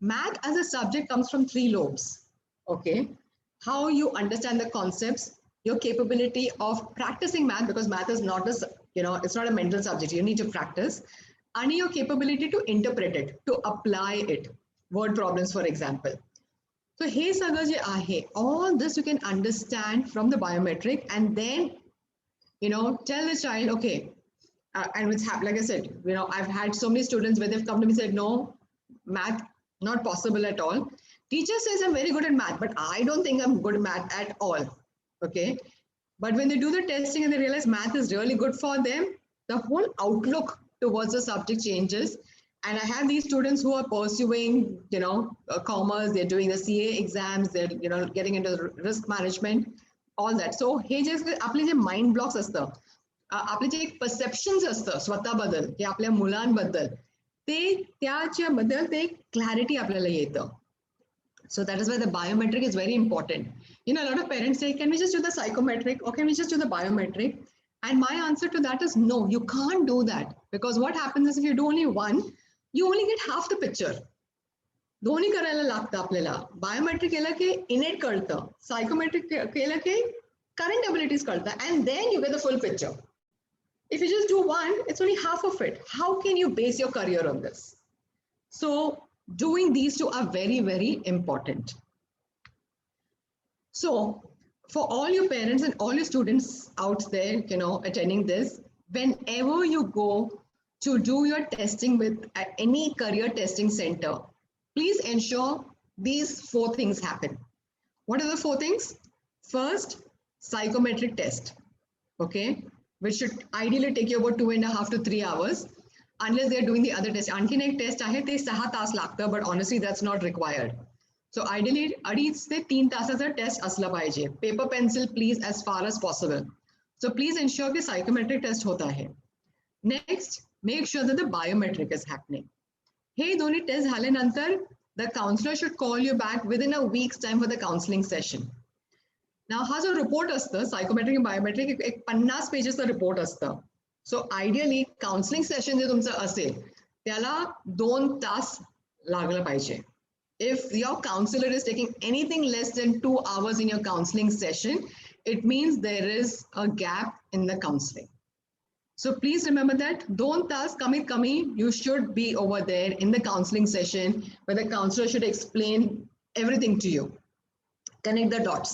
Math as a subject comes from 3 lobes. Okay, how you understand the concepts, your capability of practicing math, because math is not a, it's not a mental subject. You need to practice. And your capability to interpret it, to apply it, word problems, for example. So हे सगळं जे आहे, all this you can understand from the biometric, and then, tell the child, okay, and it's like I said, I've had so many students where they've come to me and said, no, math, not possible at all. Teacher says I'm very good at math, but I don't think I'm good at math at all. Okay. But when they do the testing and they realize math is really good for them, the whole outlook towards the subject changes. And I have these students who are pursuing, commerce, they're doing the CA exams, they're, getting into risk management, all that. So हे जे आपले जे mind blocks असतं, आपले जे perceptions असतं स्वतःबद्दल, की आपल्या मुलांबद्दल, ते त्याच्याबद्दल ते clarity आपल्याला येतं. So that is why the biometric is very important. A lot of parents say, can we just do the psychometric or can we just do the biometric? And my answer to that is no, you can't do that. Because what happens is if you do only one, you only get half the picture. दोन्ही करायला लागतं आपल्याला. Biometric केलं की innate कळतं. Psychometric केलं की current abilities कळतं. And then you get the full picture. If you just do one, it's only half of it. How can you base your career on this? So doing these two are very, very important. So for all your parents and all your students out there, attending this, whenever you go to do your testing with any career testing center, please ensure these 4 things happen. What are the 4 things? First, psychometric test, okay, which should ideally take you about 2.5 to 3 hours. Unless they're doing the other test. आणखीन एक test आहे ते 6 तास लागतं, but honestly that's not required. So ideally 2.5 ते 3 तासाचं test असलं पाहिजे. Paper pencil please as far as possible. So please ensure की psychometric test होत आहे. Next, make sure that the biometric is happening. हे दोन्ही टेस्ट झाल्यानंतर the counselor should call you back within a week's time for the counseling session. Now हा जो report असतं psychometric and biometric एक 50 पेजेसचा report असतं. So ideally counseling session जे तुमचं असेल त्याला 2 तास लागलं पाहिजे. If your counselor is taking anything less than 2 hours in your counseling session, it means there is a gap in the counseling. So please remember that. Don't task commit kami. You should be over there in the counseling session where the counselor should explain everything to you. Connect the dots.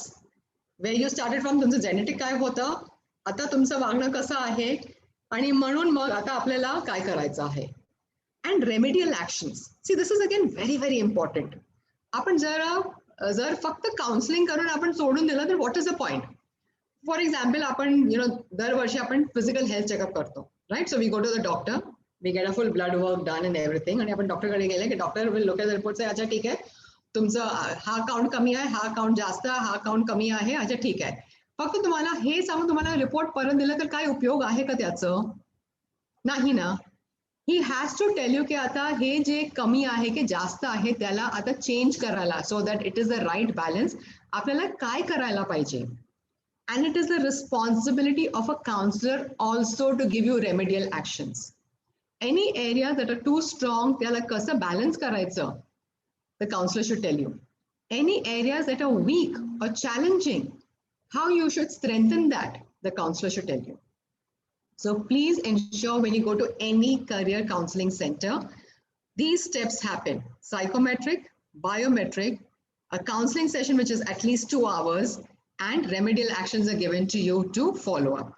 Where you started from, तुमचं genetic काय होतं, आता तुमचं वागणं कसं आहे, आणि म्हणून मग आता आपल्याला काय करायचं आहे. And remedial actions. See, this is again very, very important. आपण जर फक्त काउन्सिलिंग करून आपण सोडून दिलं तर what is the point? For example, आपण दरवर्षी आपण फिजिकल हेल्थ चेकअप करतो, right. So we go to the doctor, we get a full blood work done and everything, आणि आपण डॉक्टरकडे गेले की doctor will look at the report say, अच्छा ठीक आहे, तुमचं हा काउंट कमी आहे, हा काउंट जास्त, हा काउंट कमी आहे, अच्छा ठीक आहे. फक्त तुम्हाला हे सांगून तुम्हाला रिपोर्ट परत दिलं तर काय उपयोग आहे का त्याचं? नाही ना. He has to tell you की आता हे जे कमी आहे की जास्त आहे त्याला आता चेंज करायला, so that it is the right balance, आपल्याला काय करायला पाहिजे. And it is the responsibility of a counselor also to give you remedial actions. Any areas that are too strong, त्याला कसं balance करायचं, the counselor should tell you. Any areas that are weak or challenging, how you should strengthen that, the counselor should tell you. So please ensure when you go to any career counseling center, these steps happen: psychometric, biometric, a counseling session which is at least 2 hours, and remedial actions are given to you to follow up.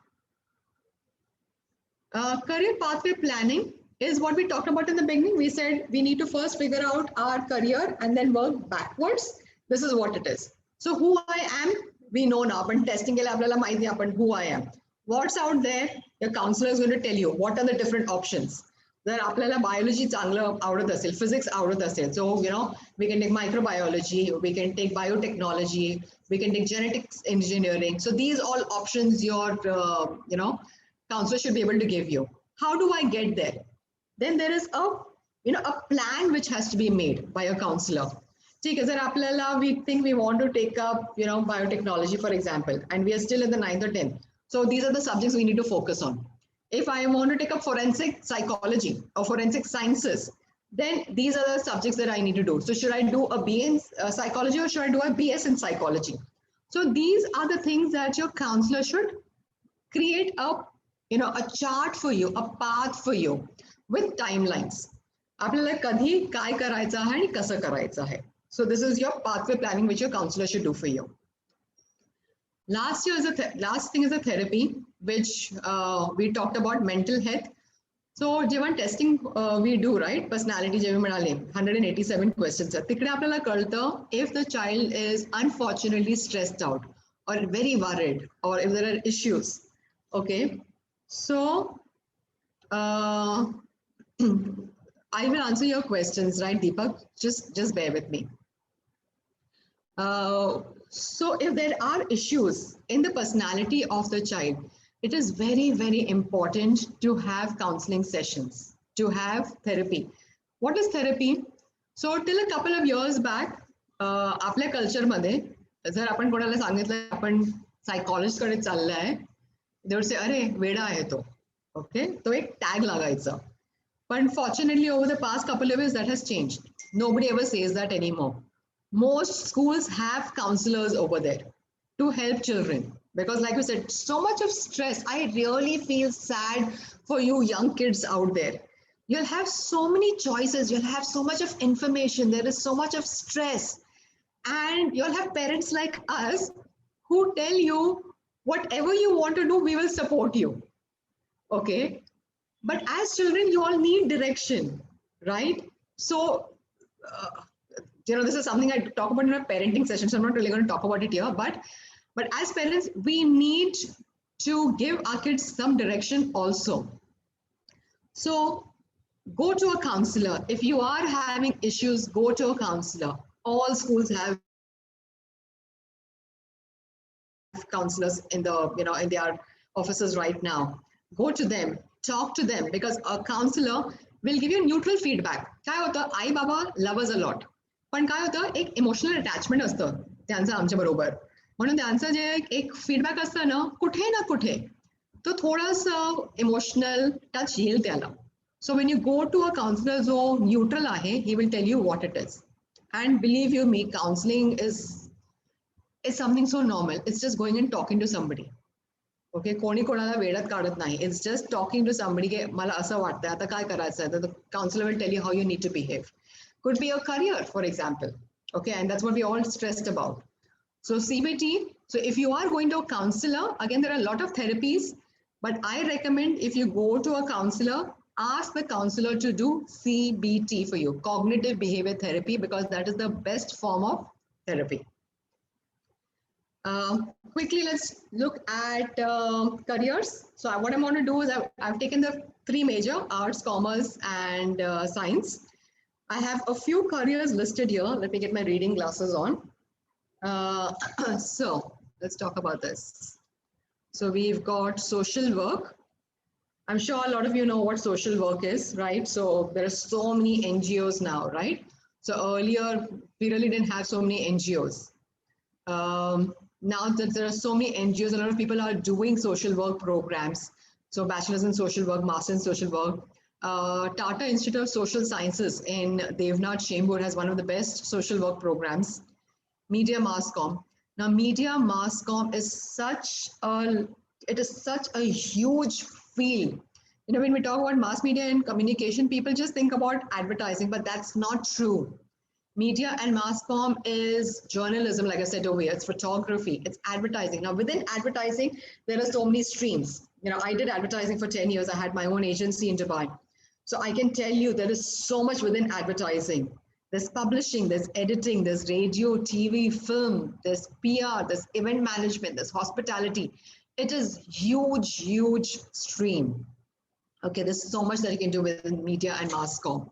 Career pathway planning is what we talked about in the beginning. We said we need to first figure out our career and then work backwards. This is what it is. So who I am, we know now. But testing ke liye apnala mahiti apan who I am. What's out there? Your counselor is going to tell you what are the different options. जर आपल्याला biology चांगलं आवडत असेल, physics आवडत असेल, सो we can take microbiology, we can take biotechnology, we can take genetics engineering. So these all options your counselor should be able to give you. How do I get there? Then there is a plan which has to be made by your counselor. ठीक है, जर आपल्याला we think we want to take up biotechnology for example, and we are still in the 9th or 10th. So these are the subjects we need to focus on. If I want to take up forensic psychology or forensic sciences, then these are the subjects that I need to do. So should I do a BA in psychology or should I do a BS in psychology? So these are the things that your counselor should create a chart for you, a path for you with timelines. आपल्याला कधी काय करायचं आहे आणि कसं करायचं आहे. So this is your pathway planning which your counselor should do for you. Last thing is a therapy, which we talked about mental health. So जेव्हा testing we do, right, personality जे मी म्हणाले 187 questions आहेत, तिकडे आपल्याला कळतं if the child is unfortunately stressed out or very worried or if there are issues. Okay, so I will answer your questions, right, Deepak? Just bear with me. So if there are issues in the personality of the child, it is very, very important to have counseling sessions, to have therapy. What is therapy? So till a couple of years back, आपल्या कल्चरमध्ये जर आपण कोणाला सांगितलं आपण psychologist कडे चाललाय, they would say अरे वेडा आहे तो. ओके, तो एक टॅग लागायचा. But fortunately over the past couple of years that has changed. Nobody ever says that anymore. Most schools have counselors over there to help children, because like we said, so much of stress. I really feel sad for you young kids out there. You'll have so many choices, you'll have so much of information, there is so much of stress, and you'll have parents like us who tell you whatever you want to do, we will support you. Okay, but as children you all need direction, right? So this is something I talk about in a parenting session, so I'm not really going to talk about it here, but as parents we need to give our kids some direction also. So go to a counselor. If you are having issues, go to a counselor. All schools have counselors in in their offices right now. Go to them, talk to them, because a counselor will give you neutral feedback. काय होतं, आई बाबा love us a lot, पण काय होतं, एक emotional attachment असतं त्यांचं आमच्या बरोबर, म्हणून त्यांचं जे एक फीडबॅक असतं ना कुठे तो थोडंसं इमोशनल टच येईल त्याला. So when you go to a counsellor जो न्यूट्रल आहे, he will tell you what it is. And believe you me, counselling is something so normal. It's just going and talking to somebody. ओके, कोणी कोणाला वेळात काढत नाही. It's just talking to somebody की मला असं वाटतंय आता काय करायचं आहे, तर the counsellor will tell you how you need to behave. Could be a career, for example. Okay, and that's what we all stressed about. So CBT, so if you are going to a counselor, again, there are a lot of therapies, but I recommend if you go to a counselor, ask the counselor to do CBT for you, cognitive behavior therapy, because that is the best form of therapy. Quickly, let's look at careers. So what I'm going to do is I've taken the 3 major: arts, commerce, and science. I have a few careers listed here. Let me get my reading glasses on. So let's talk about this. So we've got social work. I'm sure a lot of you know what social work is, right? So there are so many NGOs now, right? So earlier, we really didn't have so many NGOs. Now that there are so many NGOs, a lot of people are doing social work programs. So bachelor's in social work, master's in social work. Tata Institute of Social Sciences in Devnath Chembur has one of the best social work programs. Media Mass Comm. Now, media mass comm is such a huge field. You know, when we talk about mass media and communication, people just think about advertising, but that's not true. Media and mass comm is journalism, like I said over here. It's photography, it's advertising. Now, within advertising, there are so many streams. You know, I did advertising for 10 years. I had my own agency in Dubai. So I can tell you there is so much within advertising. There's publishing, there's editing, there's radio, TV, film, there's PR, there's event management, there's hospitality. It is huge stream. Okay, there's so much that you can do within media and mass comm.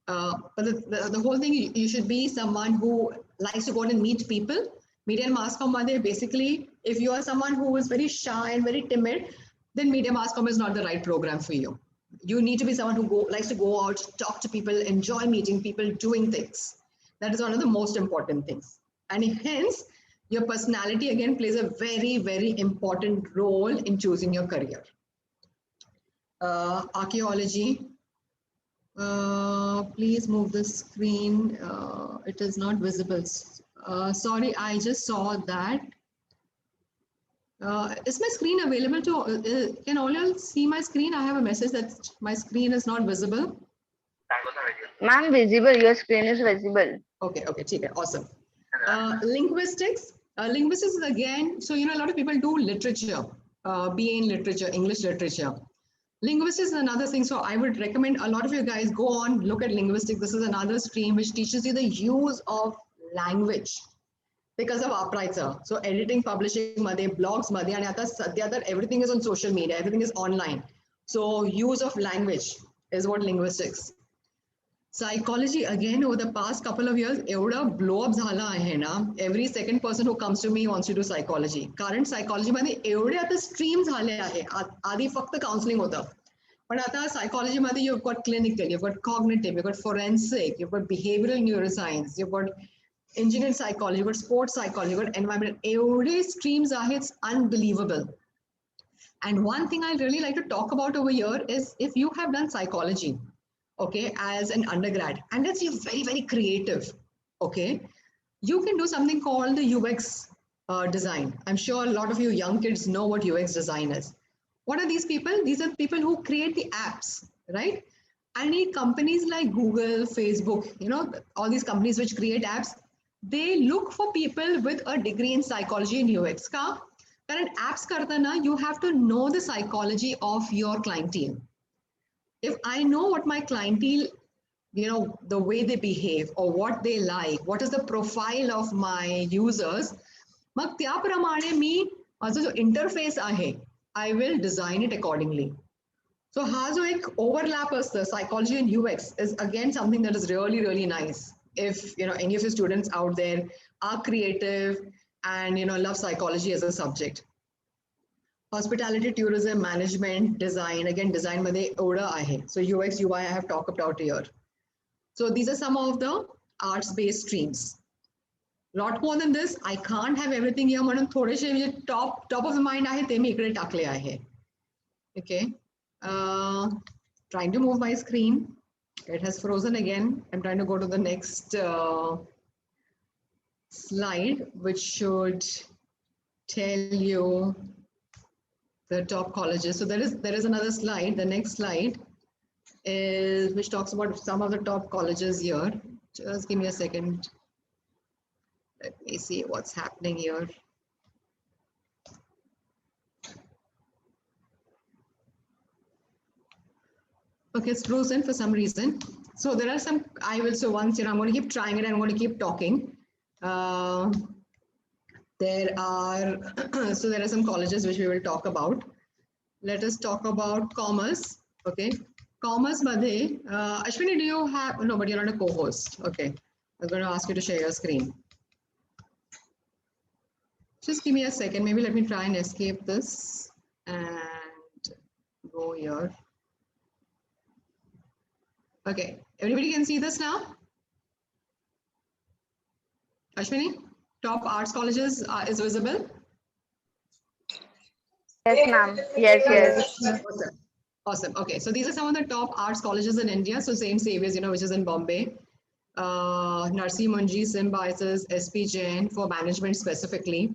But the whole thing, you should be someone who likes to go out and meet people. Media and mass comm, basically, if you are someone who is very shy and very timid, then media mass comm is not the right program for you. You need to be someone who likes to go out, talk to people, enjoy meeting people, doing things. That is one of the most important things. And hence, your personality again plays a very important role in choosing your career. Archaeology. Please move the screen. It is not visible. Sorry, I just saw that. Is my screen available to, can all y'all see my screen? I have a message that my screen is not visible. Ma'am, visible. Your screen is visible. Okay, awesome. Linguistics. Linguistics is again, so you know, a lot of people do literature, BA in literature, English literature. Linguistics is another thing. So I would recommend a lot of you guys go on, look at linguistics. This is another stream which teaches you the use of language. Because of Uprighter. So editing, publishing, blogs, and everything is on social media, everything is online. So use of language is what linguistics. Psychology, again, over the past couple of years, evda blow up zhala ahe na. Every second person who comes to me wants to do psychology. Current psychology मध्ये एवढे आता streams झाले आहे. आधी फक्त counseling होतं. पण आता psychology मध्ये you've got clinical, you've got cognitive, you've got forensic, you've got behavioral neuroscience, you've got engineering psychology, you've got sports psychology, you've got environmental. Every streams are, it's unbelievable. And one thing I really like to talk about over here is if you have done psychology, okay, as an undergrad, and let's say you're very creative, okay, you can do something called the UX design. I'm sure a lot of you young kids know what UX design is. What are these people? These are people who create the apps, right? And companies like Google, Facebook, you know, all these companies which create apps, they look for people with a degree in psychology and UX. Current apps kartana, you have to know the psychology of your clientele. If I know what my clientele, you know, the way they behave or what they like, what is the profile of my users, mag त्याप्रमाणे मी माझा जो interface आहे, I will design it accordingly. So हा जो एक overlap असतं, psychology and UX is again something that is really nice. If you know any of your students out there are creative and you know love psychology as a subject. Hospitality, tourism, management, design, again design मध्ये एवढं आहे. So UX, UI I have talked about here. So these are some of the arts-based streams. Lot more than this, I can't have everything here. म्हणून थोडेसे जे top of the mind आहे ते मी इकडे टाकले आहे. Okay. Trying to move my screen. It has frozen again. I'm trying to go to the next slide, which should tell you the top colleges. So there is another slide. The next slide is which talks about some of the top colleges here. Just give me a second. Let me see what's happening here. Okay, it's frozen for some reason. So there are some, so once, I'm going to keep trying it. I'm going to keep talking. There are some colleges which we will talk about. Let us talk about commerce. Okay. Commerce, Madhe. Ashwini, do you have, no, but you're not a co-host. Okay. I'm going to ask you to share your screen. Just give me a second. Maybe let me try and escape this and go here. Okay. Everybody can see this now? Ashwini, top arts colleges is visible? Yes, ma'am. Yes. Awesome. Awesome. Okay. So these are some of the top arts colleges in India. So St. Xavier's, which is in Bombay. Narsi Munji, Symbiosis, SP Jain for management specifically.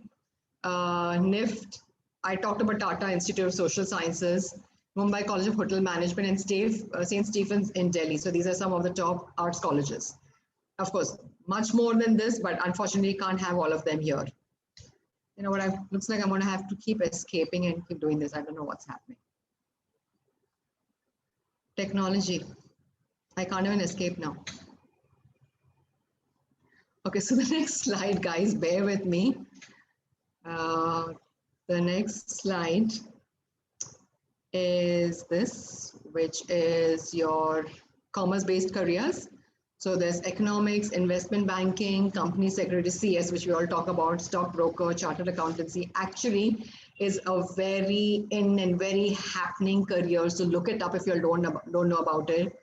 NIFT, I talked about Tata Institute of Social Sciences, Mumbai College of Hotel Management, and St. Stephen's in Delhi. So these are some of the top arts colleges. Of course, much more than this, but unfortunately can't have all of them here. You know what, looks like I'm going to have to keep escaping and keep doing this. I don't know what's happening. Technology. I can't even escape now. Okay, so the next slide, guys, bear with me. The next slide is this, which is your commerce-based careers. So there's economics, investment banking, company secretary, CS, which we all talk about, stockbroker, chartered accountancy, actually is a very in and very happening career. So look it up if you don't know about it.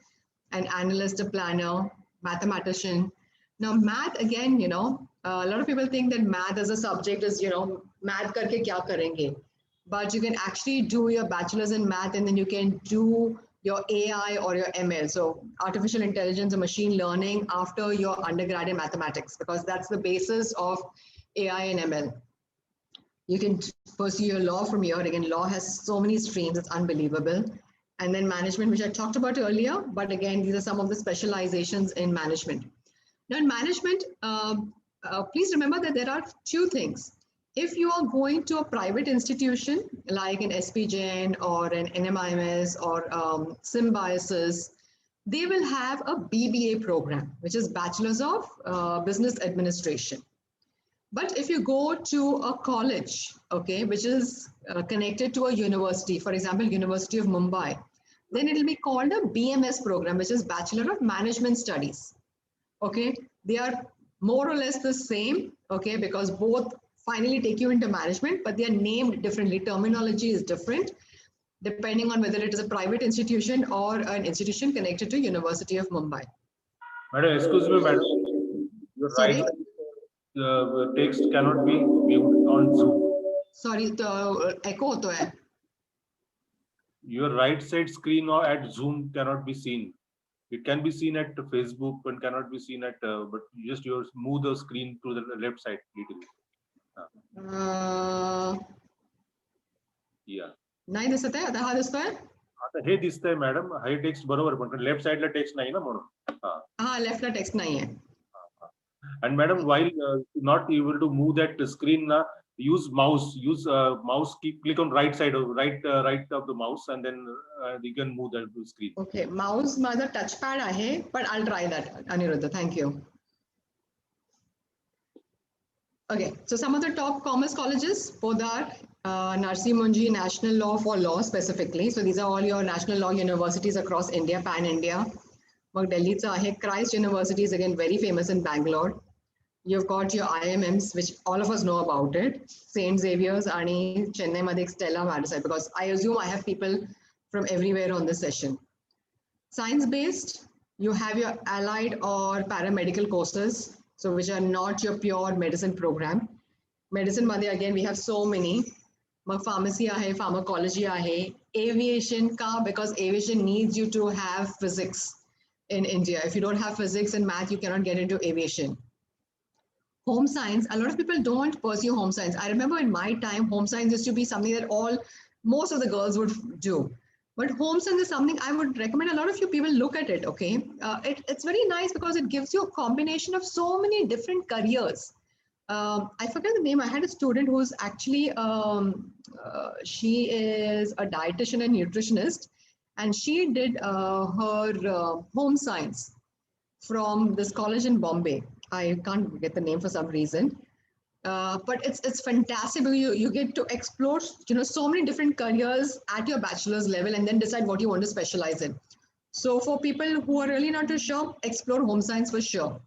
An analyst, a planner, mathematician. Now math, again, a lot of people think that math as a subject is, math karke kya karenge? But you can actually do your bachelor's in math and then you can do your AI or your ML. So artificial intelligence or machine learning after your undergrad in mathematics, because that's the basis of AI and ML. You can pursue your law from here. Again, law has so many streams, it's unbelievable. And then management, which I talked about earlier, but again, these are some of the specializations in management. Now in management, please remember that there are two things. If you are going to a private institution like an SP Jain or an NMIMS or Symbiosis, they will have a BBA program, which is Bachelor's of Business Administration. But if you go to a college, okay, which is connected to a university, for example, University of Mumbai, then it will be called a BMS program, which is Bachelor of Management Studies. Okay, they are more or less the same, okay, because both finally take you into management, but they are named differently. Terminology is different depending on whether it is a private institution or an institution connected to University of Mumbai. Madam, excuse me, madam. Your Sorry? right text cannot be viewed on Zoom. Sorry, echo hoto hai. Your right side screen or at Zoom cannot be seen. It can be seen at Facebook, but cannot be seen at. But you just move the screen to the left side little. Yeah. नाही दिसत आहे आता हा दिसतोय आता हे दिसतंय madam हे text बरोबर पण लेफ्ट साइडला टेक्स्ट नाही ना म्हणून हा लेफ्टला टेक्स्ट नाही आहे and madam while not able to move that screen use mouse click on right side of right of the mouse and then you can move that screen. Okay, mouse माझा touch pad आहे but I'll try that, Aniruddha. Thank you. Okay, so some of the top commerce colleges, both are Narsi Munji National Law for Law specifically. So these are all your national law universities across India, pan India. Mag Delhi's Christ University is again very famous in Bangalore. You've got your IMMs, which all of us know about it. St. Xavier's, Ani, Chennai Madhik, Stella Maris, because I assume I have people from everywhere on this session. Science-based, you have your allied or paramedical courses, so which are not your pure medicine program. Medicine Madhik, again, we have so many. Pharmacy, pharmacology, aviation, because aviation needs you to have physics in India. If you don't have physics and math, you cannot get into aviation. Home science, a lot of people don't pursue home science. I remember in my time, home science used to be something that all most of the girls would do. But home science is something I would recommend a lot of you people look at it. Okay, it's very nice because it gives you a combination of so many different careers. I forget the name. I had a student who's actually she is a dietitian and nutritionist, and she did her home science from this college in Bombay. I can't get the name for some reason. But it's fantastic. You get to explore so many different careers at your bachelor's level and then decide what you want to specialize in. So for people who are really not too sure, explore home science for sure.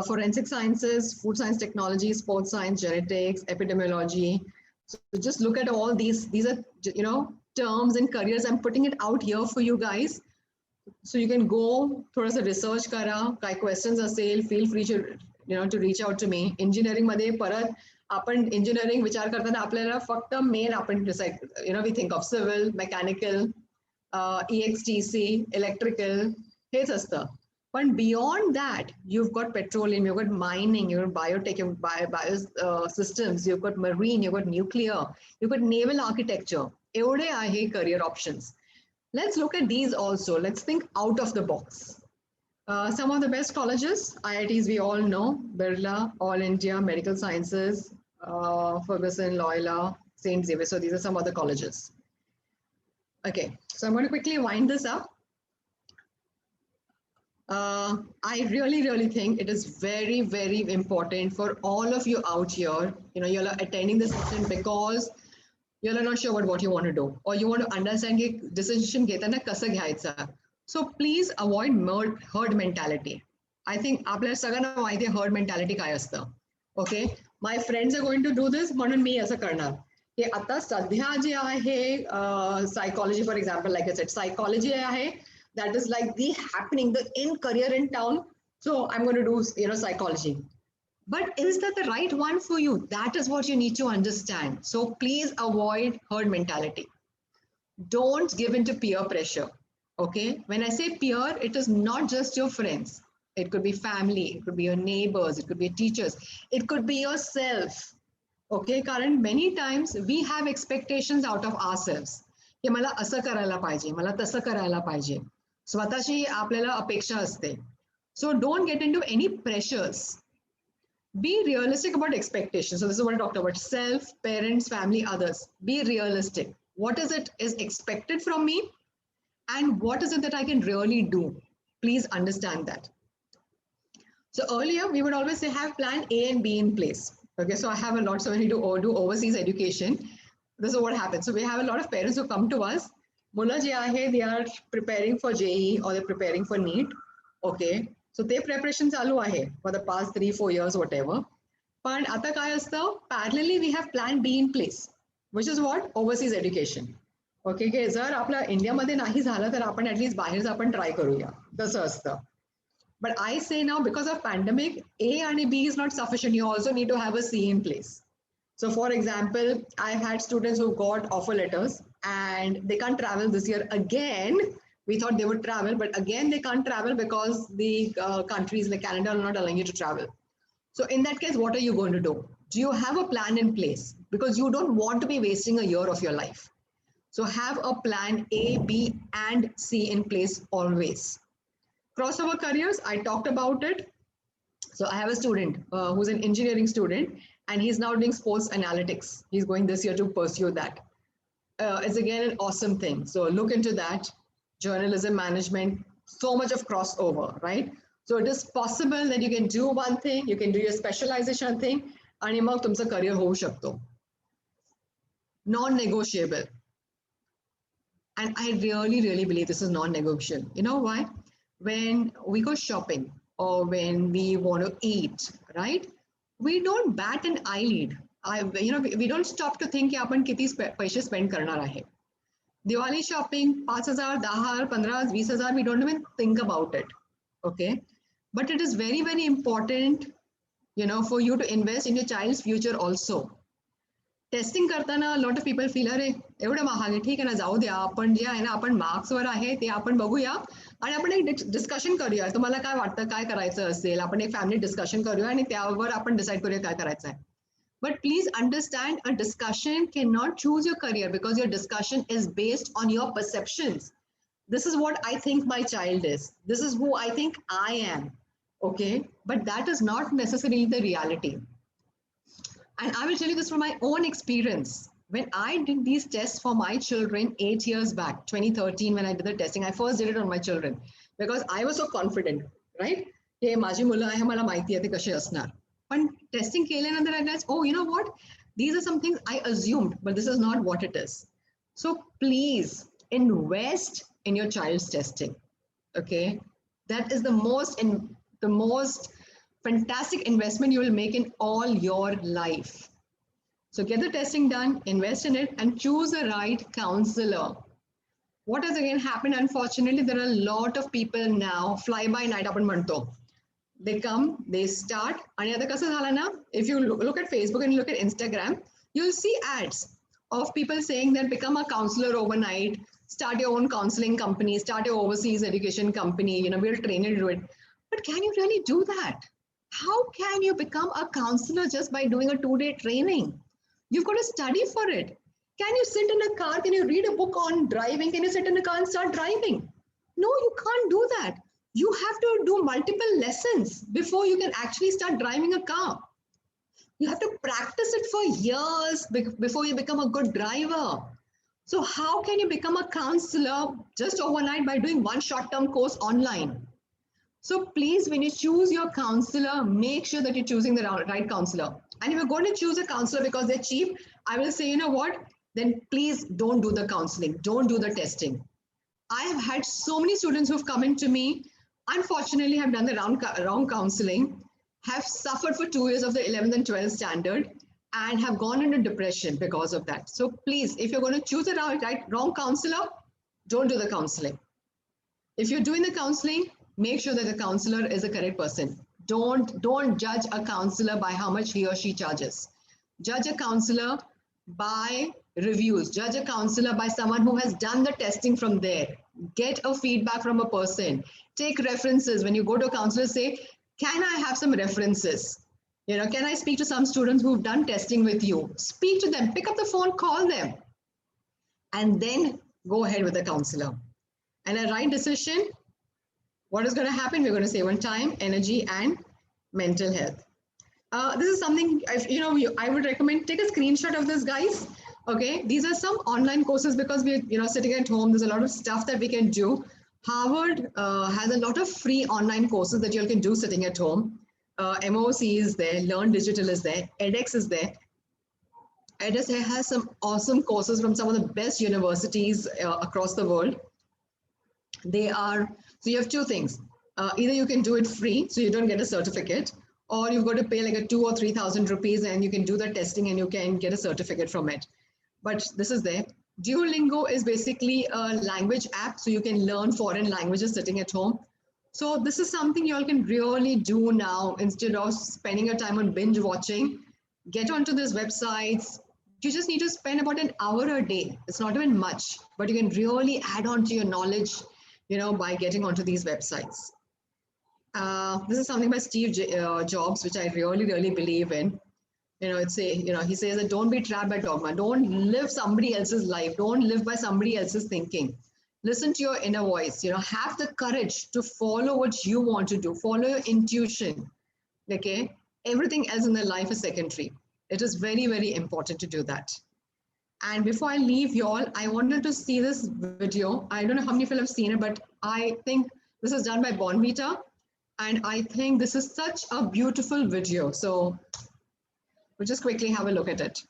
Forensic sciences, food science technology, sports science, genetics, epidemiology. So just look at all these. These are terms and careers. I'm putting it out here for you guys. So you can go थोड़ा सा research करा, काय questions असेल, feel free to reach out to me. Engineering मध्ये परत आपण engineering विचार करताना आपल्याला फक्त main आपण decide, we think of civil, mechanical, EXTC, electrical, हेच असतं. But beyond that, you've got petroleum, you've got mining, you've got biotech, you've got bio systems, you've got marine, you've got nuclear, you've got naval architecture. एवढे आहे career options. Let's look at these also. Let's think out of the box. Some of the best colleges, IITs we all know, Birla, All India, Medical Sciences, Ferguson, Loyola, St. Xavier. So these are some other colleges. Okay, so I'm going to quickly wind this up. I really think it is very, very important for all of you out here. You're attending this session because you're not sure about what you want to do, or you want to understand the decision घेताना कसं घ्यायचं. So please avoid herd mentality. I think आपल्या सगळ्यांना माहिती आहे herd mentality काय असतं. Okay, my friends are going to do this, म्हणून मी असं करणार. की आता सध्या जे आहे psychology, for example, like I said, psychology आहे, that is like the happening, the in career in town. So I'm going to do psychology. But is that the right one for you? That is what you need to understand. So please avoid herd mentality. Don't give in to peer pressure. Okay. When I say peer, it is not just your friends. It could be family. It could be your neighbors. It could be your teachers. It could be yourself. Okay. Karan, many times we have expectations out of ourselves. की मला असं करायला पाहिजे, मला तसं करायला पाहिजे. स्वतःची आपल्याला अपेक्षा असते. So don't get into any pressures. Be realistic about expectations. So this is what I talked about: self, parents, family, others. Be realistic. What is it is expected from me, and what is it that I can really do? Please understand that. So earlier we would always say have plan A and B in place. Okay, so I have a lot. So when we do overseas education, this is what happens. So we have a lot of parents who come to us. Mula je ahe, they are preparing for JEE or they're preparing for NEET. Okay. So their preparation चालू आहे for the past 3-4 years, whatever. पण आता काय असतं, parallelly we have plan B in place, which is what? Overseas education. Okay, की जर आपल्या इंडियामध्ये नाही झालं तर आपण ऍटलीस्ट बाहेर आपण ट्राय करूया, तसं असतं. But I say now, because of pandemic, A and B is not sufficient. You also need to have a C in place. So for example, I've had students who got offer letters and they can't travel this year again. We thought they would travel, but again, they can't travel because the countries like Canada are not allowing you to travel. So in that case, what are you going to do? Do you have a plan in place? Because you don't want to be wasting a year of your life. So have a plan A, B, and C in place always. Crossover careers, I talked about it. So I have a student who's an engineering student, and he's now doing sports analytics. He's going this year to pursue that. It's again an awesome thing. So look into that. Journalism, management, so much of crossover, right? So it is possible that you can do one thing, you can do your specialization thing, and मग तुमचं career होऊ शकतो. Non-negotiable. And I really believe this is non-negotiable. You know why? When we go shopping or when we want to eat, right? We don't bat an eyelid. We don't stop to think कि आपण किती पैसे spend करणार आहे. Diwali shopping, 5,000, 10,000, 15,000, 20,000, we don't even think about it. Okay. But it is very, very important, for you to invest in your child's future also. Testing करताना a lot of people feel अरे एवढं महाग आहे, ठीक आहे ना, जाऊ द्या, आपण जे आहे ना, आपण मार्क्सवर आहे ते आपण बघूया आणि आपण एक डिस्कशन करूया. तुम्हाला काय वाटतं, काय करायचं असेल, आपण एक फॅमिली डिस्कशन करूया आणि त्यावर आपण डिसाईड करूया काय करायचं आहे. But please understand, a discussion cannot choose your career because your discussion is based on your perceptions. This is what I think my child is. This is who I think I am. Okay. But that is not necessarily the reality. And I will tell you this from my own experience. When I did these tests for my children 8 years back, 2013, when I did the testing, I first did it on my children because I was so confident, right? हे माझी मुलं आहे मला माहिती आहे ते कसे असणार. पण टेस्टिंग केल्यानंतर I realized, oh, you know what? These are some things I assumed, but this is not what it is. So please invest in your child's testing. Okay, that is the most fantastic investment you will make in all your life. So get the testing done, invest in it, and choose the right counselor. What has again happened? Unfortunately, there are a lot of people now fly by night आपण म्हणतो. They come, they start, आणि आता कसं झालं ना? If you look at Facebook and look at Instagram, you'll see ads of people saying that become a counselor overnight, start your own counseling company, start your overseas education company, we'll train you to do it. But can you really do that? How can you become a counselor just by doing a 2-day training? You've got to study for it. Can you sit in a car? Can you read a book on driving? Can you sit in a car and start driving? No, you can't do that. You have to do multiple lessons before you can actually start driving a car. You have to practice it for years before you become a good driver. So how can you become a counselor just overnight by doing one short-term course online? So please, when you choose your counselor, make sure that you're choosing the right counselor. And if you're going to choose a counselor because they're cheap, I will say, you know what? Then please don't do the counseling. Don't do the testing. I have had so many students who've come into me, unfortunately have done the wrong counseling, have suffered for 2 years of the 11th and 12th standard, and have gone into depression because of that. So please, if you're going to choose a wrong counselor, don't do the counseling. If you're doing the counseling, make sure that the counselor is the correct person. Don't judge a counselor by how much he or she charges. Judge a counselor by reviews. Judge a counselor by someone who has done the testing from there. Get a feedback from a person. Take references. When you go to a counselor, say, can I have some references? Can I speak to some students who've done testing with you? Speak to them, pick up the phone, call them, and then go ahead with the counselor. And a right decision, what is going to happen? We're going to save on time, energy, and mental health. This is something, I would recommend, take a screenshot of this, guys. Okay, these are some online courses because we're sitting at home. There's a lot of stuff that we can do. Harvard has a lot of free online courses that you can do sitting at home. MOC is there, Learn Digital is there, edX is there. edX has some awesome courses from some of the best universities across the world. So you have two things. Either you can do it free, so you don't get a certificate, or you've got to pay like a 2,000 or 3,000 rupees and you can do the testing and you can get a certificate from it. But this is there. Duolingo is basically a language app, so you can learn foreign languages sitting at home. So this is something you all can really do now instead of spending your time on binge watching. Get onto these websites. You just need to spend about an hour a day. It's not even much, but you can really add on to your knowledge, by getting onto these websites. This is something by Steve Jobs, which I really, really believe in. He says that don't be trapped by dogma. Don't live somebody else's life. Don't live by somebody else's thinking. Listen to your inner voice. Have the courage to follow what you want to do. Follow your intuition. Okay. Everything else in their life is secondary. It is very, very important to do that. And before I leave you all, I wanted to see this video. I don't know how many people have seen it, but I think this is done by Bonvita. And I think this is such a beautiful video. So we'll just quickly have a look at it.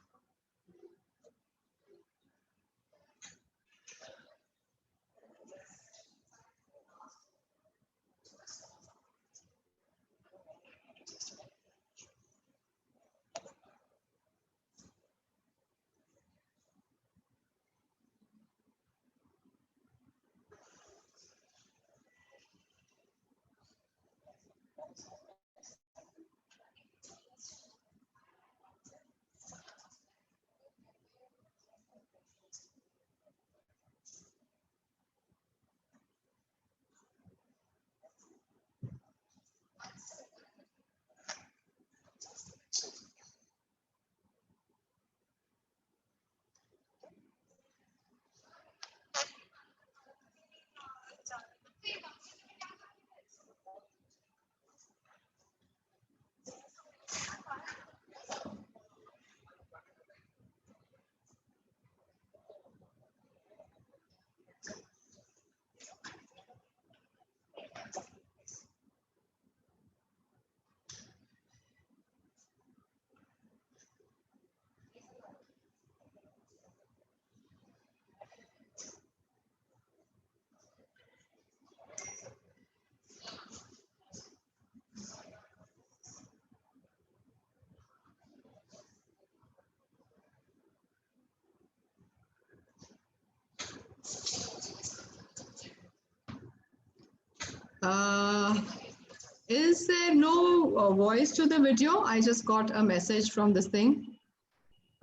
Is there no voice to the video? I just got a message from this thing.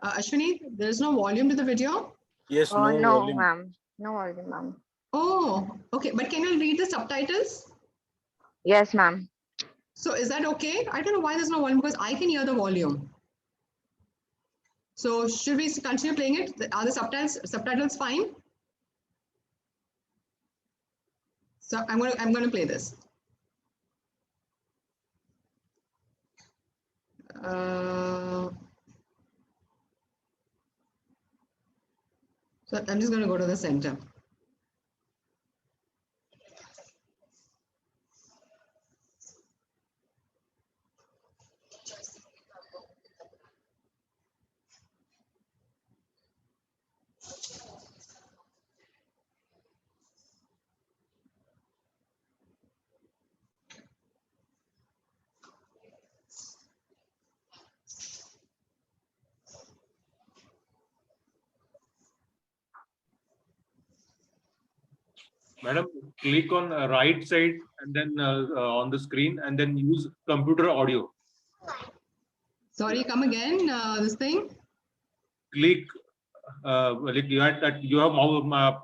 Ashwini, there's no volume to the video? Yes, no No, volume. ma'am. No volume, ma'am. Oh, okay. But can you read the subtitles? Yes, ma'am. So is that okay? I don't know why there's no volume because I can hear the volume. So should we continue playing it? Are the subtitles fine? So I'm gonna play this. So I'm just gonna go to the center. Madam, click on right side and then on the screen and then use computer audio. Sorry, come again. This thing. Click like you have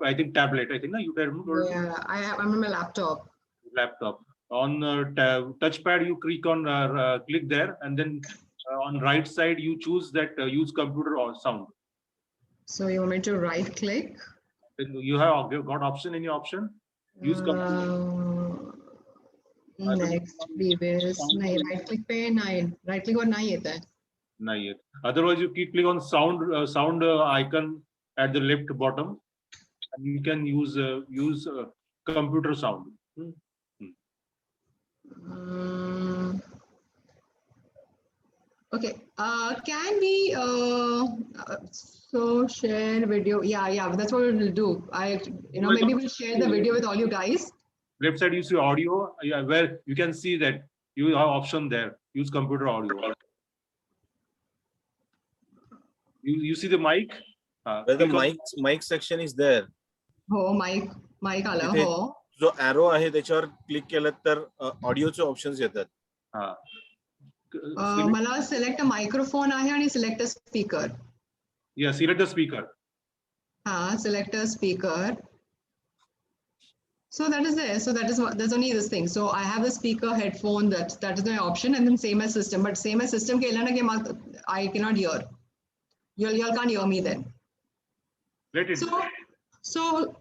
I think tablet. I think no, you can Yeah, I'm on my laptop. laptop. On touchpad, you click on click there, and then on right side you choose that use computer or sound. So you want me to right click? Then you have got option in your option. Use computer. Next previous नहीं right click पे नहीं right click और नहीं येता है. नहीं है. Otherwise, you click on sound icon at the left bottom, and you can use computer sound. Okay. Can we so share video? Yeah. That's what we'll do. Maybe we'll share the video with all you guys. Left side you see audio, where you can see that you have option there. Use computer audio. You see the mic? Where the mic section is there. हो mic आला इथे हो. जो arrow आहे त्याच्यावर click केलं तर ऑडिओचे options येतात. मला select a microphone आहे आणि select a speaker. Yeah, select the speaker. Select a speaker. So that is there. So that's only this thing. So I have a speaker headphone. That is my option, and then same as system. But same as system के ना कि I cannot hear. Y'all can't hear me then. Let it. So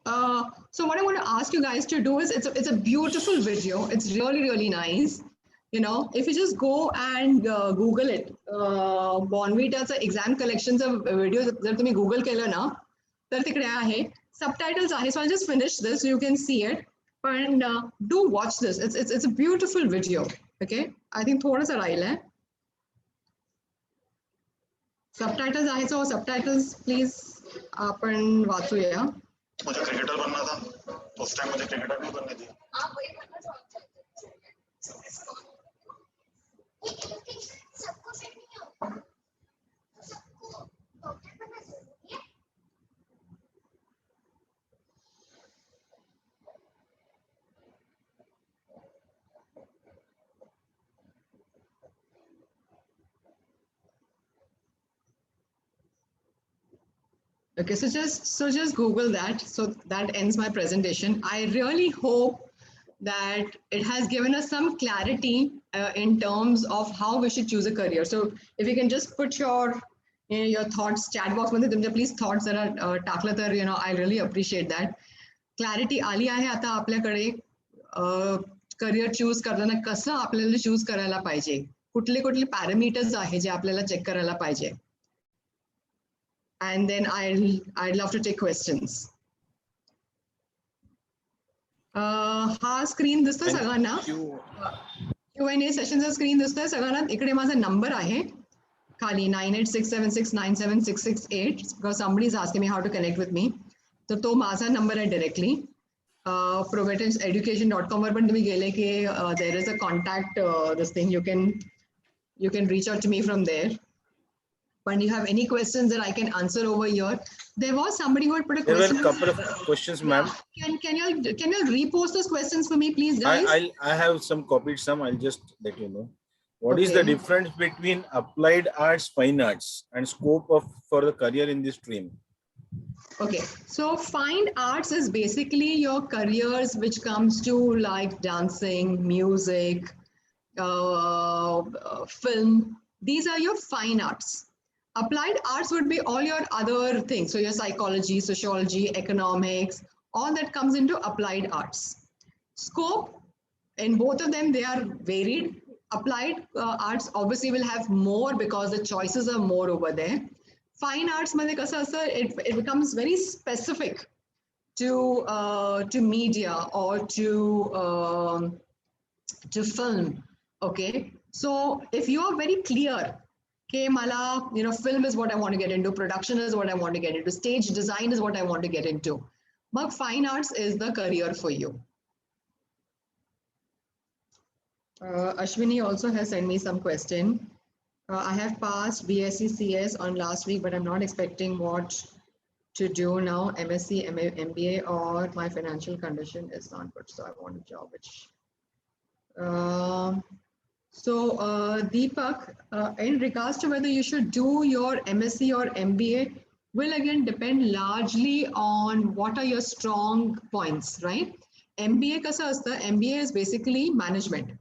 what I want to ask you guys to do is it's a beautiful video. It's really nice. If you just go and Google it, Bonvita's exam collections of videos जर तुम्ही Google केलं ना तर तिकडे आहे. Subtitles आहे. So I'll just finish this so you can see it. And do watch this. It's a beautiful video. Okay. I think थोड़ा सा राहिल है. Subtitles आहे. So subtitles please आपण वाचूया. मुझे क्रिकेटर बनना था. उस टाइम मुझे क्रिकेटर नहीं बनने दिया. Okay, so just Google that. So that ends my presentation. I really hope that it has given us some clarity in terms of how we should choose a career. So if you can just put your thoughts chat box मध्ये please thoughts जरा टाकलं तर I really appreciate that. Clarity आली आहे आता आपल्याकडे career choose करताना कसं आपल्याला choose करायला पाहिजे. कुठले parameters आहे जे आपल्याला check करायला पाहिजे. And then I'd love to take questions. हा स्क्रीन दिसतोय सगळ्यांना. Q&A सेशनचा स्क्रीन दिसतोय सगळ्यांना. इकडे माझा नंबर आहे खाली 9867697668 because somebody is asking me how to connect with me. तर तो माझा नंबर आहे directly. ProVetEducation.com वर पण तुम्ही गेले की there is a contact this thing you can reach out to me from there. But you have any questions that I can answer over here? There was somebody who had put a There were question. a couple of questions, ma'am. Can you repost those questions for me, please, guys? I have copied some. I'll just let you know. What is the Okay. difference between applied arts, fine arts, and scope for the career in this stream? Okay, so fine arts is basically your careers which comes to like dancing, music, film. These are your fine arts. Applied arts would be all your other things. So your psychology, sociology, economics, all that comes into applied arts. Scope, in both of them, they are varied. Applied arts obviously will have more because the choices are more over there. Fine arts, it becomes very specific to media or to film. Okay, so if you are very clear, okay, Mala, film is what I want to get into, production is what I want to get into, stage design is what I want to get into, but fine arts is the career for you. Ashwini also has sent me some question. I have passed BSc CS on last week, but I'm not expecting what to do now, MSc, MBA, or my financial condition is not good, so I want a job which. Deepak, in regards to whether you should do your MSc or MBA, will again depend largely on what are your strong points, right? MBA kasa asta? MBA is basically management.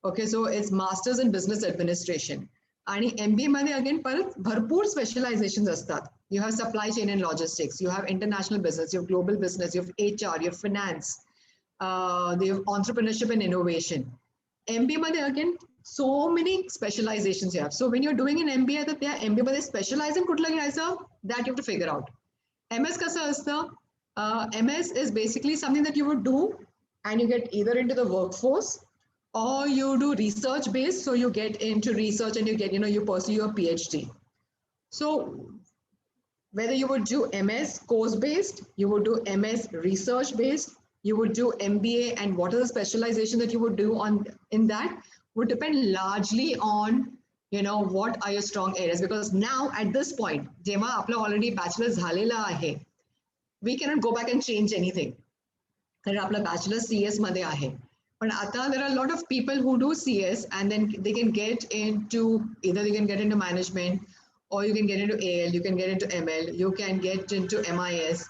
Okay, so it's Masters in Business Administration. And MBA मध्ये again परत भरपूर specializations असतात. You have supply chain and logistics, you have international business, you have global business, you have HR, you have finance, you have entrepreneurship and innovation. MBA मध्ये again so many specializations you have. So when you're doing an MBA, तर त्या MBA मध्ये specialize in कुठलं घ्यायचं, that you have to figure out. MS कसं असतं? MS is basically something that you would do and you get either into the workforce or you do research based, so you get into research and you get, you pursue your PhD. So whether you would do MS course based, you would do MS research based, you would do MBA, and what are the specialization that you would do in that would depend largely on, what are your strong areas. Because now at this point, जेव्हा आपलं already bachelor's झालेला आहे, we cannot go back and change anything. कारण आपलं bachelor's CS मध्ये आहे. But Ata, there are a lot of people who do CS and then they can get into, either you can get into management or you can get into AL, you can get into ML, you can get into MIS.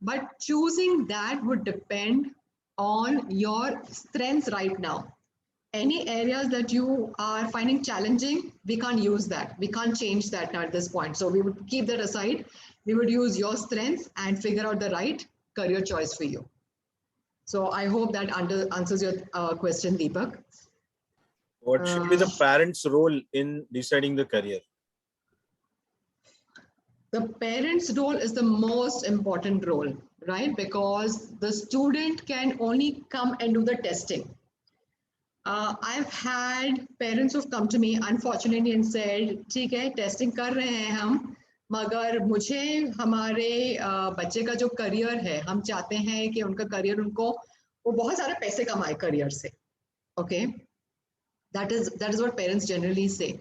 But choosing that would depend on your strengths right now. Any areas that you are finding challenging, we can't use that. We can't change that at this point. So we would keep that aside. We would use your strengths and figure out the right career choice for you. So I hope that answers your question, Deepak. What should be the parents' role in deciding the career? The parents' role is the most important role, right? Because the student can only come and do the testing. I've had parents who've come to me, unfortunately, and said, ठीक है, testing कर रहे हैं हम, मगर मुझे हमारे बच्चे का जो करियर है, हम चाहते हैं कि उनका करियर वो बहुत सारे पैसे कमाए करियर से. Okay, that is what parents generally say.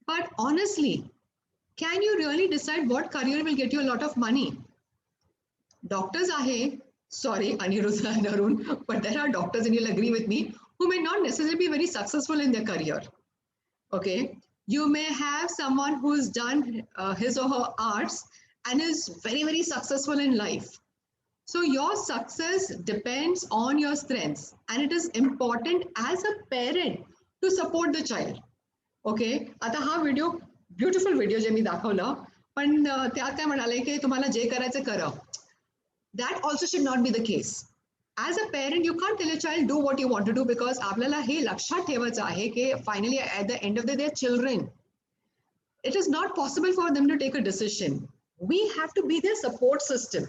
But honestly, can you really decide what career will get you a lot of money? Doctors are here, sorry, Aniruddha and Arun, but there are doctors, and you'll agree with me, who may not necessarily be very successful in their career. Okay, you may have someone who's done his or her arts and is very, very successful in life. So your success depends on your strengths, and it is important as a parent to support the child. Okay, आता हा video beautiful video जे मी दाखवलं, पण त्यात काय म्हणाले की तुम्हाला जे करायचं करा. That also should not be the case. As a parent, you can't tell your child do what you want to do, because आपल्याला हे लक्षात ठेवायचं आहे की finally at the end of the day, they're children. It is not possible for them to take a decision. We have to be their support system.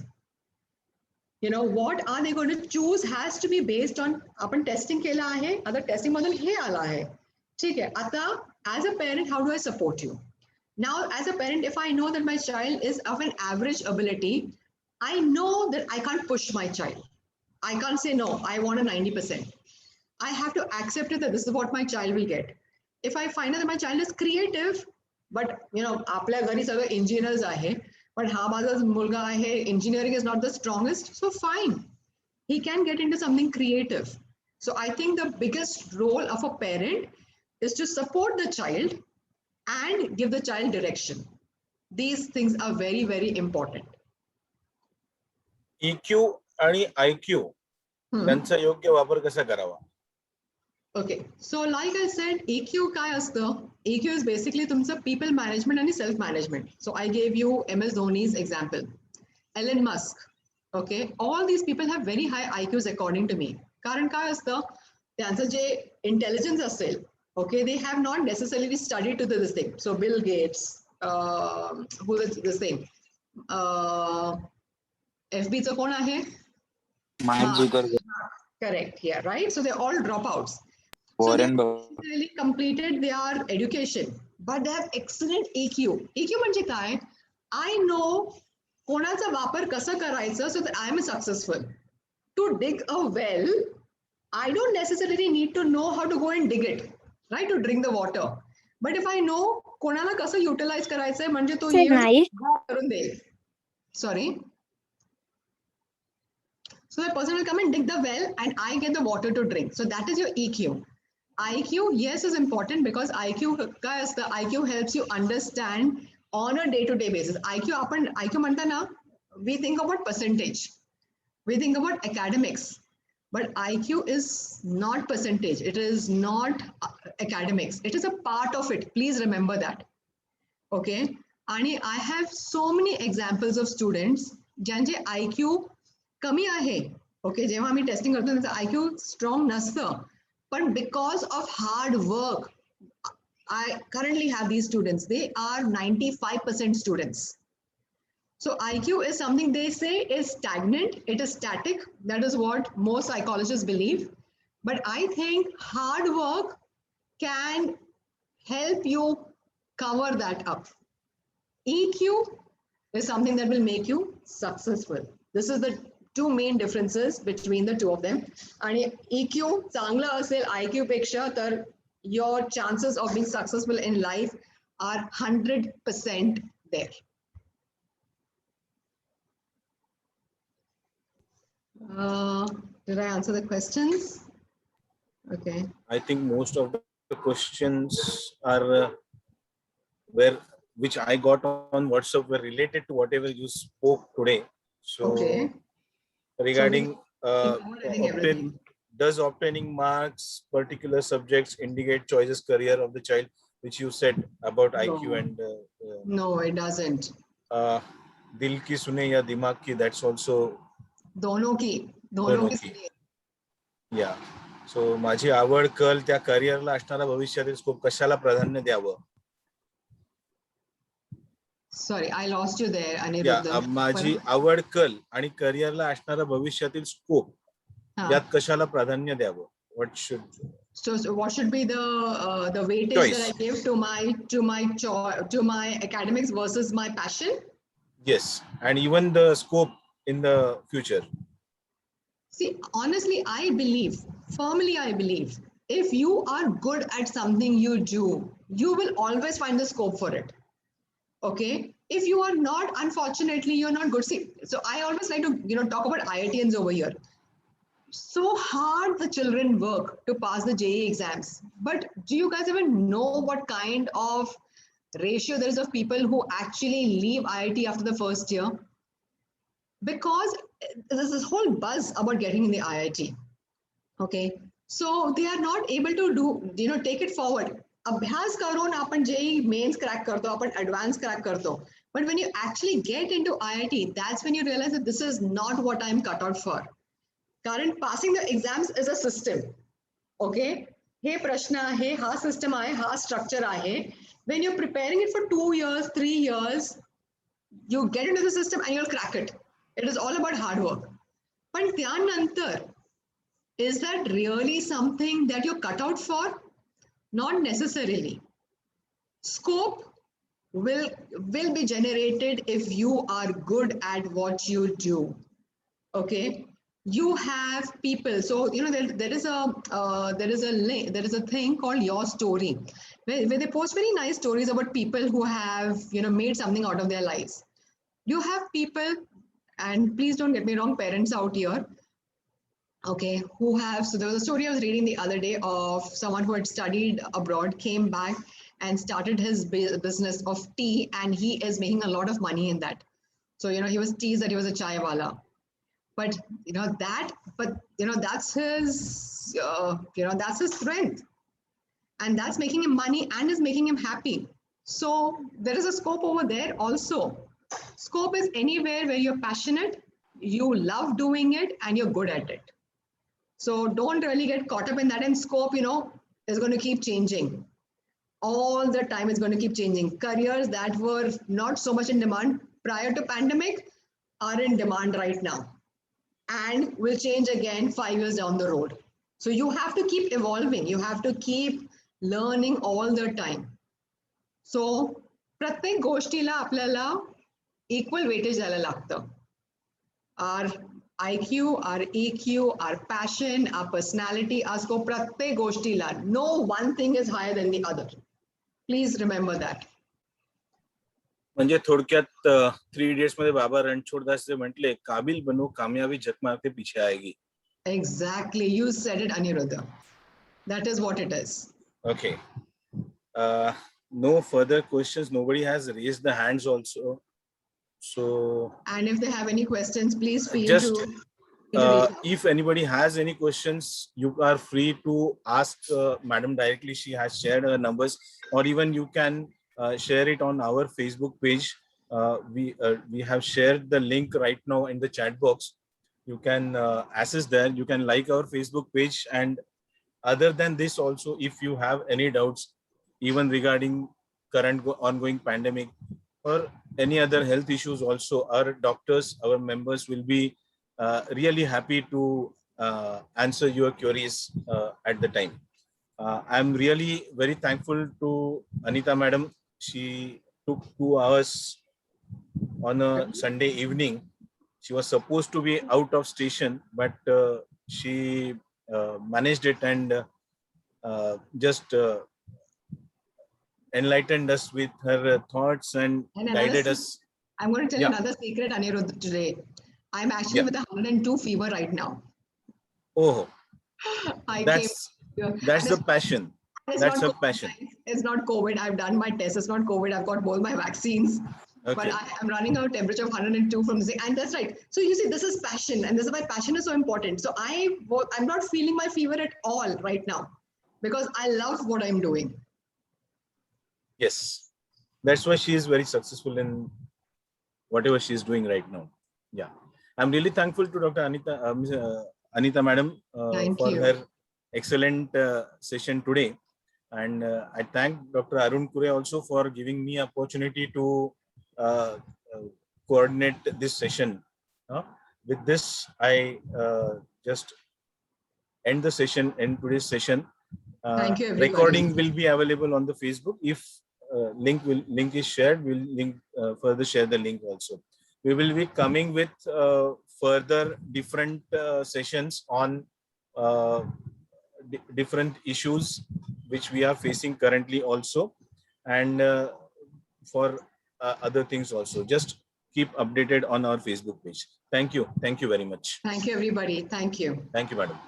What are they going to choose has to be based on आपण testing केला आहे, आता testing मधून हे आला आहे. ठीक आहे, आता as a parent, how do I support you? Now, as a parent, if I know that my child is of an average ability, I know that I can't push my child. I can't say, no, I want a 90%. I have to accept it that this is what my child will get. If I find out that my child is creative, but आपल्या घरी सगळे engineers आहे, पण हा माझा मुलगा आहे, engineering is not the strongest, so fine, he can get into something creative. So I think the biggest role of a parent is to support the child and give the child direction. These things are very, very important. EQ आणि IQ यांचा योग्य वापर कसा करावा? Okay, so like I said, EQ काय असतं? EQ is basically तुमचं people management आणि self management. So I gave you MS Dhoni's example, Elon Musk. Okay, all these people have very high IQs according to me. कारण काय असतं? त्यांचं जे intelligence असेल, okay, they have not necessarily studied to this thing. So Bill Gates, who is this thing? FB चं कोण आहे? Mark Zuckerberg, Correct, yeah, right? So they're all dropouts. So they Warren Buffett. really completed their education, but they have excellent EQ. EQ म्हणजे काय? I know कोणाचा वापर कसं करायचं so that I am successful. To dig a well, I don't necessarily need to know how to go and dig it, right? To drink the water. But if I know कोणाला कसं utilize करायचंय म्हणजे तो करून देईल. Sorry. So the person will come and dig the well and I get the water to drink. So that is your EQ. IQ, yes, is important because IQ helps you understand on a day-to-day basis. IQ म्हणता ना, we think about percentage. We think about academics. But IQ is not percentage. It is not academics. It is a part of it. Please remember that. Okay. And I have so many examples of students ज्यांचे IQ कमी आहे. Okay, जेव्हा आम्ही testing करतो त्यांचं IQ strong नसतं. But because of hard work, I currently have these students. They are 95% students. So IQ is something they say is stagnant. It is static. That is what most psychologists believe. But I think hard work can help you cover that up. EQ is something that will make you successful. This is the two main differences between the two of them. And EQ चांगला असेल IQ पेक्षा तर your chances of being successful in life are 100% there. Did I answer the questions? Okay. I think most of the questions are which I got on WhatsApp were related to whatever you spoke today. So Okay. regarding covered, I think, everything. does obtaining marks particular subjects indicate choices career of the child, which you said about IQ No. and No, it doesn't. दिल की सुने या दिमाग की, that's also दोनों की सुनिए. या. सो माझी आवड कल त्या करिअरला असणारा भविष्यातील स्कोप कशाला प्राधान्य द्यावं? Sorry, I lost you there, Aniruddha. माझी आवड कल आणि करिअरला असणारा भविष्यातील स्कोप यात कशाला प्राधान्य द्यावं? What should be the weightage choice that I give to my academics versus my passion? Yes, and even the scope in the future. See, honestly, firmly I believe, if you are good at something you do, you will always find the scope for it. Okay, if you are not, unfortunately, you're not good. See, so I always like to talk about IITians over here. So hard the children work to pass the JEE exams, but do you guys even know what kind of ratio there is of people who actually leave IIT after the first year? Because there's this whole buzz about getting in the IIT. Okay, so they are not able to do take it forward. अभ्यास करून आपण JEE mains crack करतो, आपण advance crack करतो, but when you actually get into IIT, that's when you realize that this is not what I'm cut out for. कारण passing the exams is a system. Okay, हे प्रश्न आहे, हा system आहे, हा structure आहे. When you're preparing it for 2 years, 3 years, you get into the system and you'll crack it. It is all about hard work. पण त्यानंतर, is that really something that you're cut out for? Not necessarily. Scope will be generated if you are good at what you do. Okay. you have people. So there is a link, there is a thing called Your Story, where they post very nice stories about people who have made something out of their lives. You have people, and please don't get me wrong, parents out here, okay, who have. So there was a story I was reading the other day of someone who had studied abroad, came back and started his business of tea, and he is making a lot of money in that. So he was teased that he was a chai wala, but that's his that's his strength, and that's making him money and is making him happy. So there is a scope over there also. Scope is anywhere where you're passionate, you love doing it, and you're good at it. So don't really get caught up in that. And scope is going to keep changing all the time. It's going to keep changing. Careers that were not so much in demand prior to pandemic are in demand right now, and will change again 5 years down the road. So you have to keep evolving. You have to keep learning all the time. So प्रत्येक गोष्टीला आपल्याला equal weightage द्यायला लागतं. Our IQ, our EQ, our passion, our personality, our scope, प्रत्येक गोष्टीला. No one thing is higher than the other. Please remember that. म्हणजे थोडक्यात 3 idiots मध्ये बाबा रणछोडदास जे म्हटले, काबिल बनो कामयाबी झक मार के पीछे आएगी. Exactly, you said it, Aniruddha. That is what it is. Okay. No further questions. Nobody has raised the hands also. So. And if they have any questions, please feel just, to. If anybody has any questions, you are free to ask Madam directly. She has shared her numbers, or even you can share it on our Facebook page. We have shared the link right now in the chat box. You can access there. You can like our Facebook page, and other than this also, if you have any doubts, even regarding current ongoing pandemic or any other health issues also, our doctors, our members will be really happy to answer your queries at the time. I'm really very thankful to Anita Madam. She took 2 hours on a Sunday evening. She was supposed to be out of station, but she managed it and just enlightened us with her thoughts and guided us. I'm going to tell you another secret, Aniruddha, today. I'm actually with 102 fever right now. Oh, that's the passion. That's a passion. It's not COVID. I've done my test. It's not COVID. I've got both my vaccines. Okay. But I'm running a temperature of 102 from the, and that's right. So you see, this is passion, and this is why passion is so important. So I'm not feeling my fever at all right now because I love what I'm doing. Yes, that's why she is very successful in whatever she is doing right now. Yeah, I'm really thankful to Dr. Anita Madam for her excellent session today, and I thank Dr. Arun Kure also for giving me opportunity to coordinate this session. With this, I just end the session, end today's session. Thank you, everybody. Recording will be available on the Facebook. If link is shared, we'll further share the link also. We will be coming with further different sessions on different issues which we are facing currently also, and for other things also. Just keep updated on our Facebook page. Thank you. Thank you very much. Thank you, everybody. Thank you. Thank you, madam.